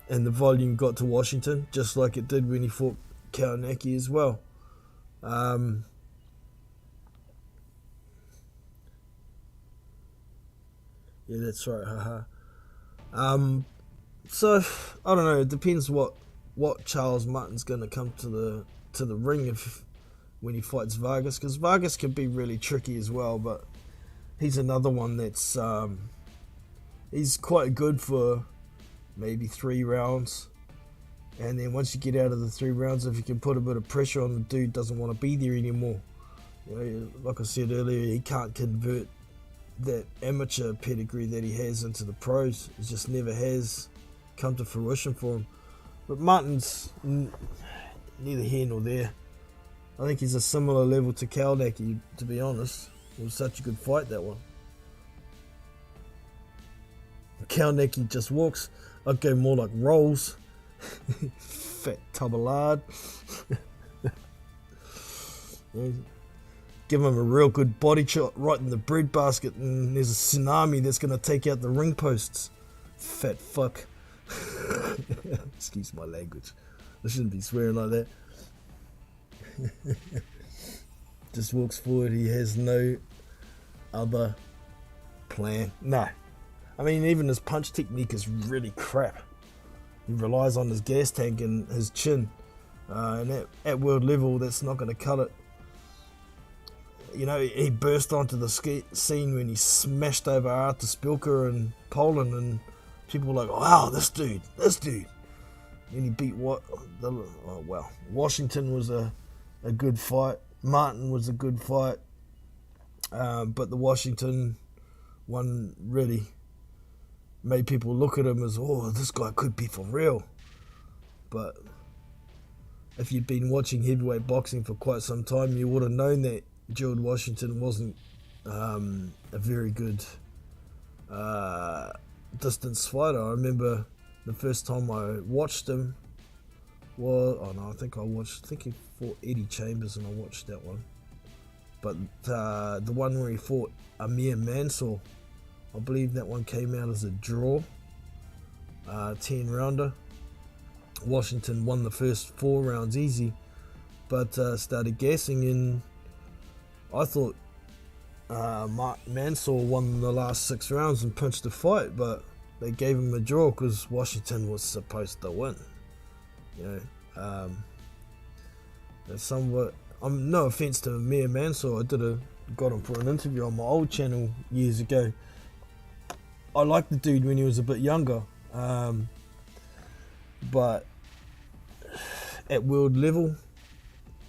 and the volume got to Washington just like it did when he fought Kaunaki as well. Yeah, that's right. So I don't know. It depends what Charles Martin's going to come to the ring when he fights Vargas, because Vargas can be really tricky as well. But he's another one that's he's quite good for maybe 3 rounds, and then once you get out of the 3 rounds, if you can put a bit of pressure on the dude, doesn't want to be there anymore. You know, like I said earlier, he can't convert that amateur pedigree that he has into the pros. It just never has come to fruition for him. But Martin's neither here nor there. I think he's a similar level to Kaunaki, to be honest. It was such a good fight, that one. Kaunaki just walks. I'd go more like rolls. Fat tubbalard. Yeah. Give him a real good body shot right in the breadbasket, and there's a tsunami that's going to take out the ring posts. Fat fuck. Excuse my language. I shouldn't be swearing like that. Just walks forward. He has no other plan. No. I mean, even his punch technique is really crap. He relies on his gas tank and his chin. And at world level, that's not going to cut it. You know, he burst onto the scene when he smashed over Artur Spilka in Poland, and people were like, wow, this dude. And he beat Washington was a good fight. Martin was a good fight. But the Washington one really made people look at him as, oh, this guy could be for real. But if you'd been watching heavyweight boxing for quite some time, you would have known that Gerald Washington wasn't a very good distance fighter. I remember the first time I watched him I think he fought Eddie Chambers, and I watched that one. But the one where he fought Amir Mansour, I believe that one came out as a draw, 10 rounder. Washington won the first 4 rounds easy, but started gassing, and I thought Mark Mansour won the last 6 rounds and pinched the fight, but they gave him a draw because Washington was supposed to win. You know, that's somewhat. No offense to Amir Mansour, I got him for an interview on my old channel years ago. I liked the dude when he was a bit younger, but at world level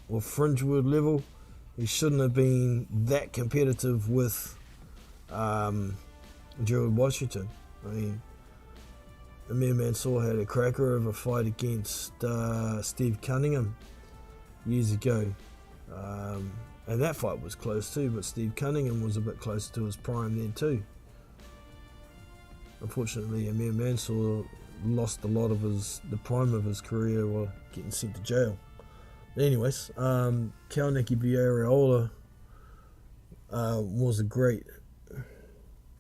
or fringe world level, he shouldn't have been that competitive with Gerald Washington. I mean, Amir Mansour had a cracker of a fight against Steve Cunningham years ago, and that fight was close too, but Steve Cunningham was a bit closer to his prime then too. Unfortunately, Amir Mansour lost a lot of the prime of his career while getting sent to jail. Anyways, Kauniki Vieira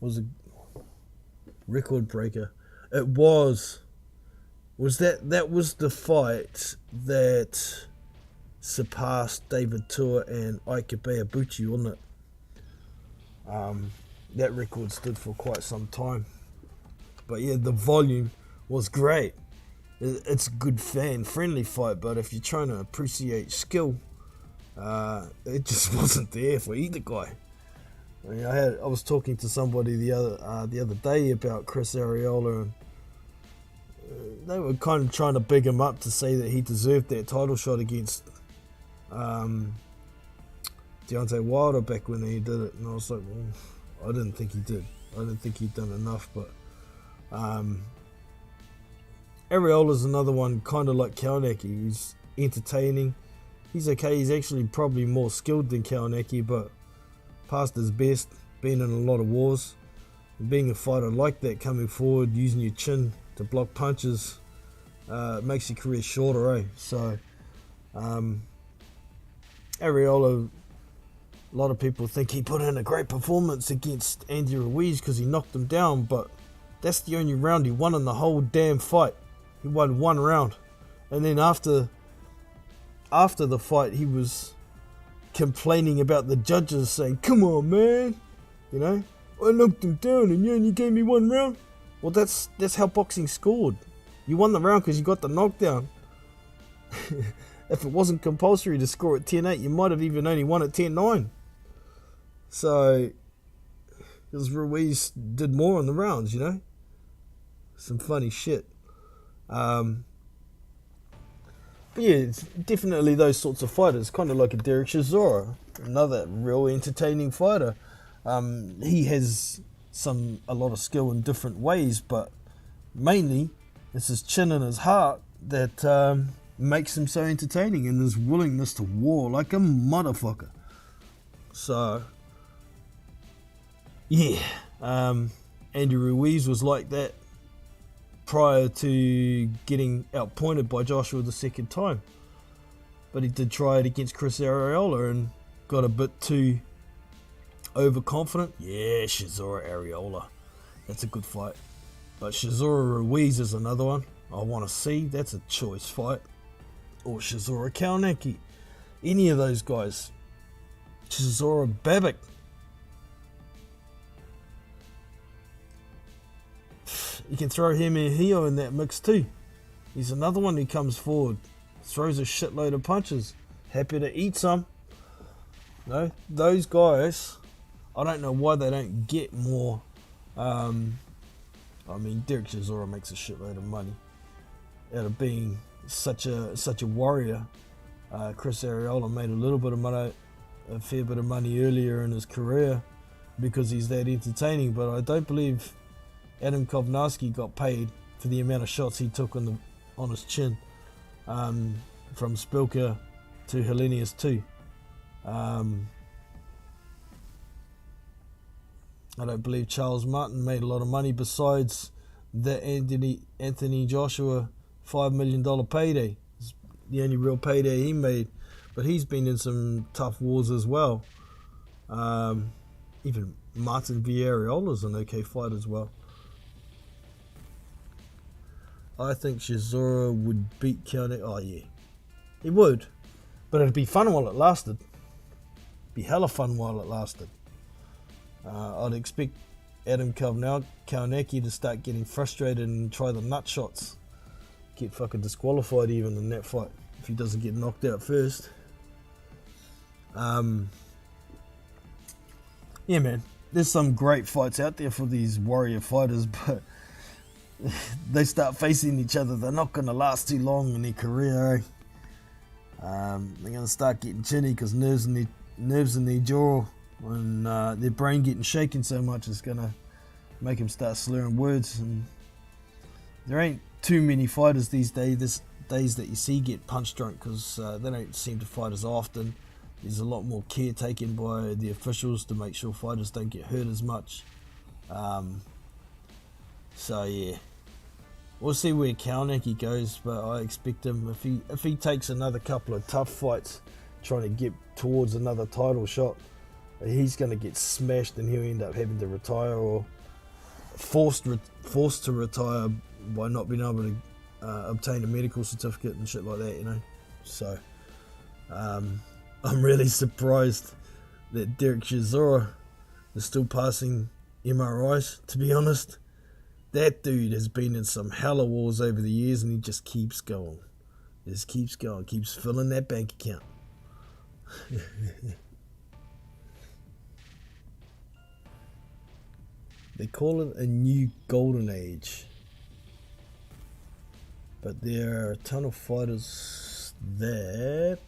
was a record breaker. It was that was the fight that surpassed David Tua and Ike Ibeabuchi, wasn't it? That record stood for quite some time. But yeah, the volume was great. It's a good fan-friendly fight, but if you're trying to appreciate skill, it just wasn't there for either guy. I mean, I was talking to somebody the other day about Chris Arreola, and they were kind of trying to big him up to say that he deserved that title shot against Deontay Wilder back when he did it, and I was like, well, I didn't think he did. I didn't think he'd done enough, but Areola's another one, kind of like Kauniki. He's entertaining. He's okay. He's actually probably more skilled than Kauniki, but past his best, been in a lot of wars. And being a fighter like that, coming forward, using your chin to block punches, makes your career shorter, eh? So, Arreola, a lot of people think he put in a great performance against Andy Ruiz because he knocked him down, but that's the only round he won in the whole damn fight. He won 1 round. And then after the fight, he was complaining about the judges, saying, come on, man. You know, I knocked him down and you only gave me 1 round. Well, that's how boxing scored. You won the round because you got the knockdown. If it wasn't compulsory to score at 10-8, you might have even only won at 10-9. So, because Ruiz did more in the rounds, you know. Some funny shit. But yeah, it's definitely those sorts of fighters, kind of like a Derek Chisora, another real entertaining fighter. He has a lot of skill in different ways, but mainly it's his chin and his heart that makes him so entertaining, and his willingness to war like a motherfucker. So yeah, Andy Ruiz was like that prior to getting outpointed by Joshua the second time. But he did try it against Chris Arreola and got a bit too overconfident. Yeah, Chisora Arreola. That's a good fight. But Chisora Ruiz is another one I want to see. That's a choice fight. Or Chisora Kauniki. Any of those guys. Chisora Babik. You can throw Hemihio in that mix too. He's another one who comes forward, throws a shitload of punches, happy to eat some. No, those guys, I don't know why they don't get more. I mean, Derek Chisora makes a shitload of money out of being such a warrior. Chris Arreola made a little bit of money, a fair bit of money earlier in his career because he's that entertaining, but I don't believe Adam Kovnarski got paid for the amount of shots he took on his chin, from Spilka to Hellenius too. I don't believe Charles Martin made a lot of money besides that Anthony Joshua $5 million payday. It's the only real payday he made, but he's been in some tough wars as well. Even Martin Vieira's an okay fight as well. I think Chisora would beat Kauneki. Oh yeah, he would, but it'd be fun while it lasted. Be hella fun while it lasted. I'd expect Adam Kauneki to start getting frustrated and try the nut shots. Get fucking disqualified even in that fight if he doesn't get knocked out first. Yeah, man. There's some great fights out there for these warrior fighters, but they start facing each other, they're not going to last too long in their career. They're going to start getting chinny because nerves in their jaw and their brain getting shaken so much is going to make them start slurring words. And there ain't too many fighters these days that you see get punch drunk because they don't seem to fight as often. There's a lot more care taken by the officials to make sure fighters don't get hurt as much. So yeah, we'll see where Kauneki goes, but I expect him, if he takes another couple of tough fights trying to get towards another title shot, he's going to get smashed and he'll end up having to retire or forced to retire by not being able to obtain a medical certificate and shit like that, you know. So I'm really surprised that Derek Chisora is still passing MRIs, to be honest. That dude has been in some hella wars over the years and he just keeps going. Keeps filling that bank account. They call it a new golden age. But there are a ton of fighters that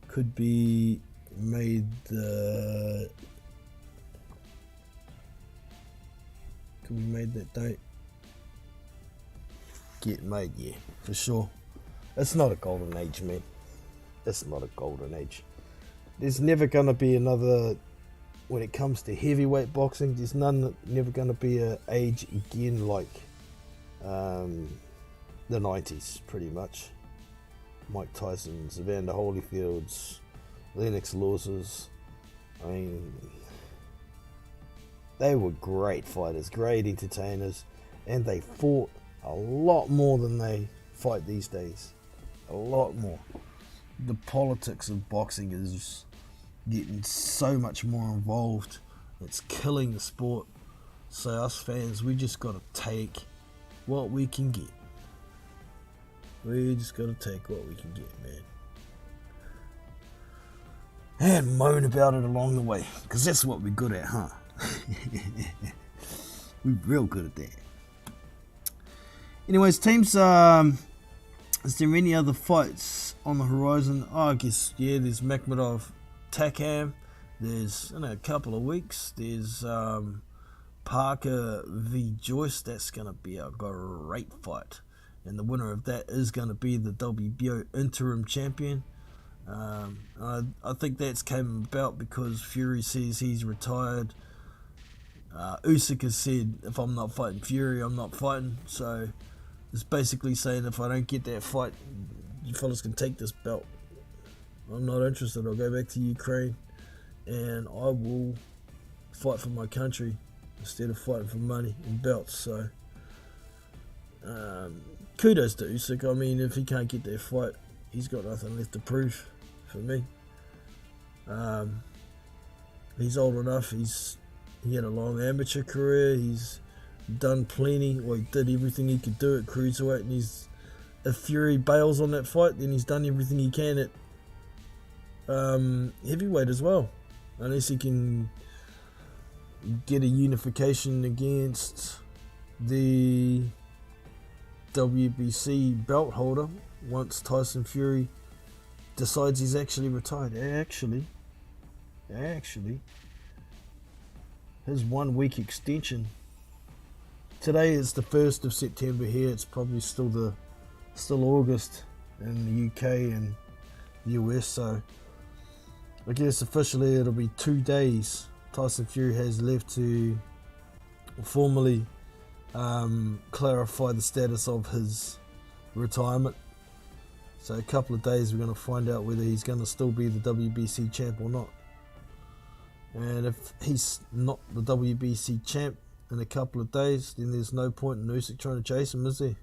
could be made that don't get made, yeah, for sure. It's not a golden age, man. It's not a golden age. There's never gonna be another, when it comes to heavyweight boxing, there's never gonna be an age again like the 90s, pretty much. Mike Tyson's, Evander Holyfield's, Lennox Lewis's. I mean, they were great fighters, great entertainers, and they fought a lot more than they fight these days. A lot more. The politics of boxing is getting so much more involved. It's killing the sport. So us fans, we just got to take what we can get. We just got to take what we can get, man. And moan about it along the way, because that's what we're good at, huh? We're real good at that. Anyways, teams, is there any other fights on the horizon? Oh, I guess, yeah, there's Makhmudov Takam. There's, in a couple of weeks, there's Parker v. Joyce. That's going to be a great fight. And the winner of that is going to be the WBO interim champion. I think that's came about because Fury says he's retired. Usyk has said, if I'm not fighting Fury, I'm not fighting. So it's basically saying, if I don't get that fight, you fellas can take this belt. I'm not interested. I'll go back to Ukraine and I will fight for my country instead of fighting for money and belts. So kudos to Usyk. I mean, if he can't get that fight, he's got nothing left to prove for me. He's old enough. He had a long amateur career. He's done plenty. Well, he did everything he could do at cruiserweight, and if Fury bails on that fight, then he's done everything he can at heavyweight as well, unless he can get a unification against the WBC belt holder once Tyson Fury decides he's actually retired. Actually, his 1 week extension. Today is the 1st of September here. It's probably still August in the UK and the US. So I guess officially it'll be 2 days. Tyson Fury has left to formally clarify the status of his retirement. So a couple of days we're going to find out whether he's going to still be the WBC champ or not. And if he's not the WBC champ, in a couple of days, then there's no point in Usyk trying to chase him, is there?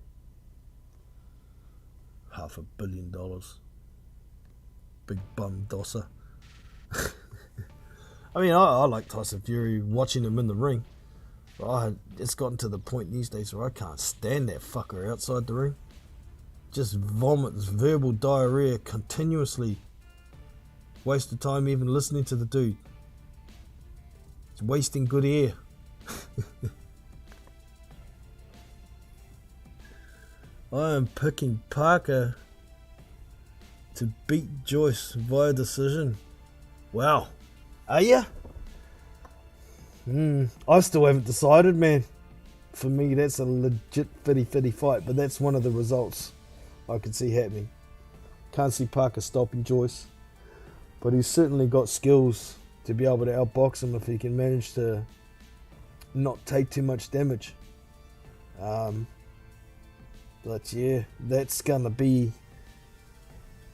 $500 million. Big bum dosser. I mean, I like Tyson Fury, watching him in the ring. But it's gotten to the point these days where I can't stand that fucker outside the ring. Just vomits verbal diarrhea continuously. Waste of time even listening to the dude. It's wasting good air. I am picking Parker to beat Joyce via decision. Wow. Are ya? I still haven't decided, man. For me, that's a legit 50-50 fight, but that's one of the results I could see happening. Can't see Parker stopping Joyce, but he's certainly got skills to be able to outbox him if he can manage to not take too much damage. But yeah, that's gonna be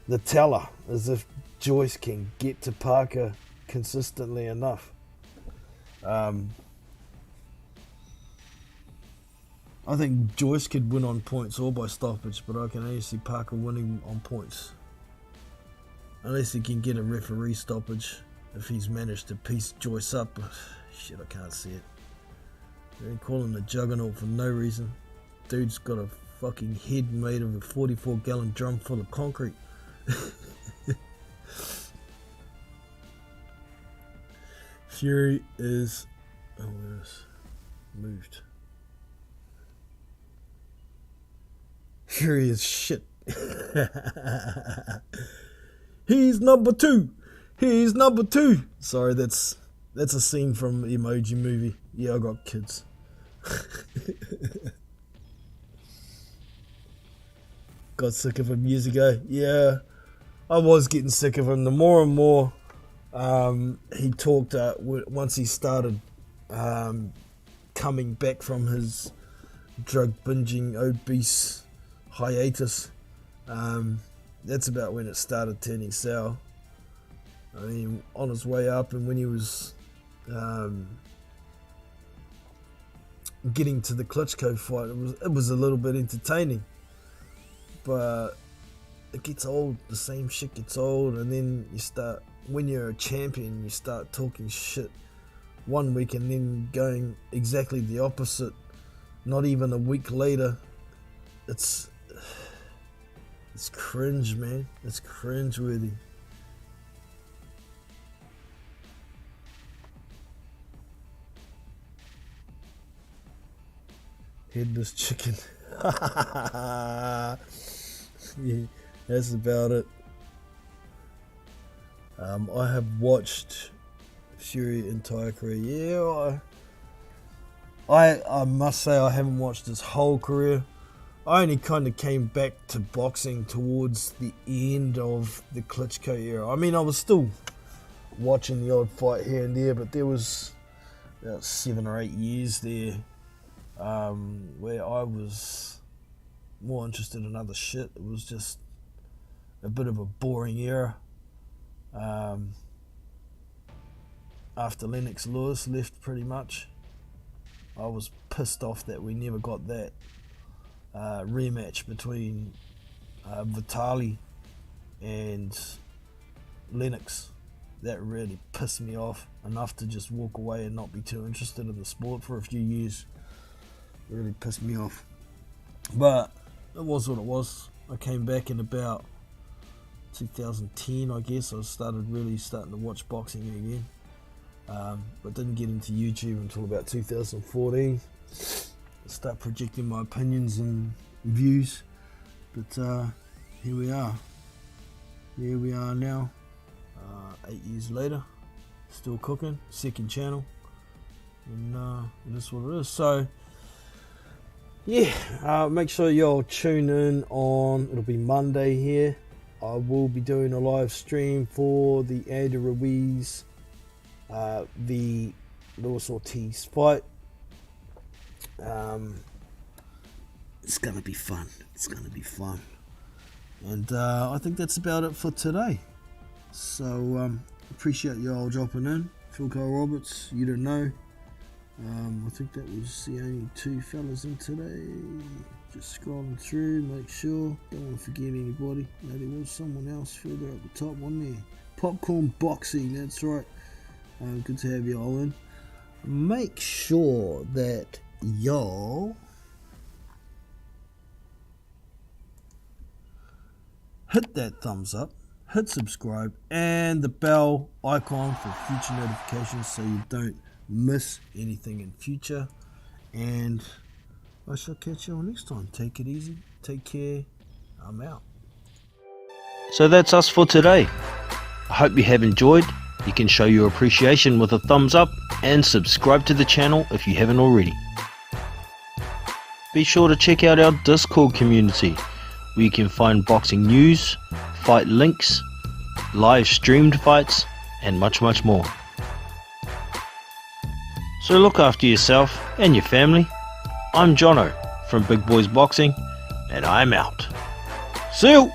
the teller, as if Joyce can get to Parker consistently enough. I think Joyce could win on points or by stoppage, but I can only see Parker winning on points. Unless he can get a referee stoppage, if he's managed to piece Joyce up. Shit, I can't see it. They call him the Juggernaut for no reason. Dude's got a fucking head made of a 44-gallon drum full of concrete. Fury is... oh, where is... moved. Fury is shit. He's number two. He's number two. Sorry, that's a scene from Emoji Movie. Yeah, I got kids. Got sick of him years ago. Yeah, I was getting sick of him. The more and more he talked, once he started coming back from his drug binging obese hiatus, that's about when it started turning sour. I mean, on his way up, and when he was getting to the Klitschko fight, it was a little bit entertaining, but it gets old. The same shit gets old, and then you start, when you're a champion, you start talking shit one week and then going exactly the opposite. Not even a week later. It's cringe, man. It's cringe-worthy. Headless chicken. Yeah, that's about it. I have watched Fury entire career. Yeah, I must say I haven't watched his whole career. I only kind of came back to boxing towards the end of the Klitschko era. I mean, I was still watching the odd fight here and there, but there was about 7 or 8 years there where I was more interested in other shit. It was just a bit of a boring era. After Lennox Lewis left, pretty much, I was pissed off that we never got that rematch between Vitali and Lennox. That really pissed me off enough to just walk away and not be too interested in the sport for a few years. It really pissed me off, but it was what it was. I came back in about 2010, I guess. I starting to watch boxing again, but didn't get into YouTube until about 2014. Start projecting my opinions and views, but here we are now, 8 years later, still cooking, second channel, and it is what it is. So yeah, make sure y'all tune in on, it'll be Monday here. I will be doing a live stream for the Andy Ruiz the Luis Ortiz fight. It's gonna be fun. And I think that's about it for today. So appreciate y'all dropping in. Phil Cole Roberts, you don't know. I think that was the only two fellas in today. Just scrolling through, make sure, don't want to forget anybody. No, there was someone else further up the top, wasn't there? Popcorn Boxing, that's right. Good to have you all in. Make sure that y'all hit that thumbs up, hit subscribe, and the bell icon for future notifications so you don't miss anything in future. And I shall catch you all next time. Take it easy, take care, I'm out. So that's us for today. I hope you have enjoyed. You can show your appreciation with a thumbs up and subscribe to the channel if you haven't already. Be sure to check out our Discord community where you can find boxing news, fight links, live streamed fights, and much more. So look after yourself and your family. I'm Jono from Big Boys Boxing, and I'm out. See you!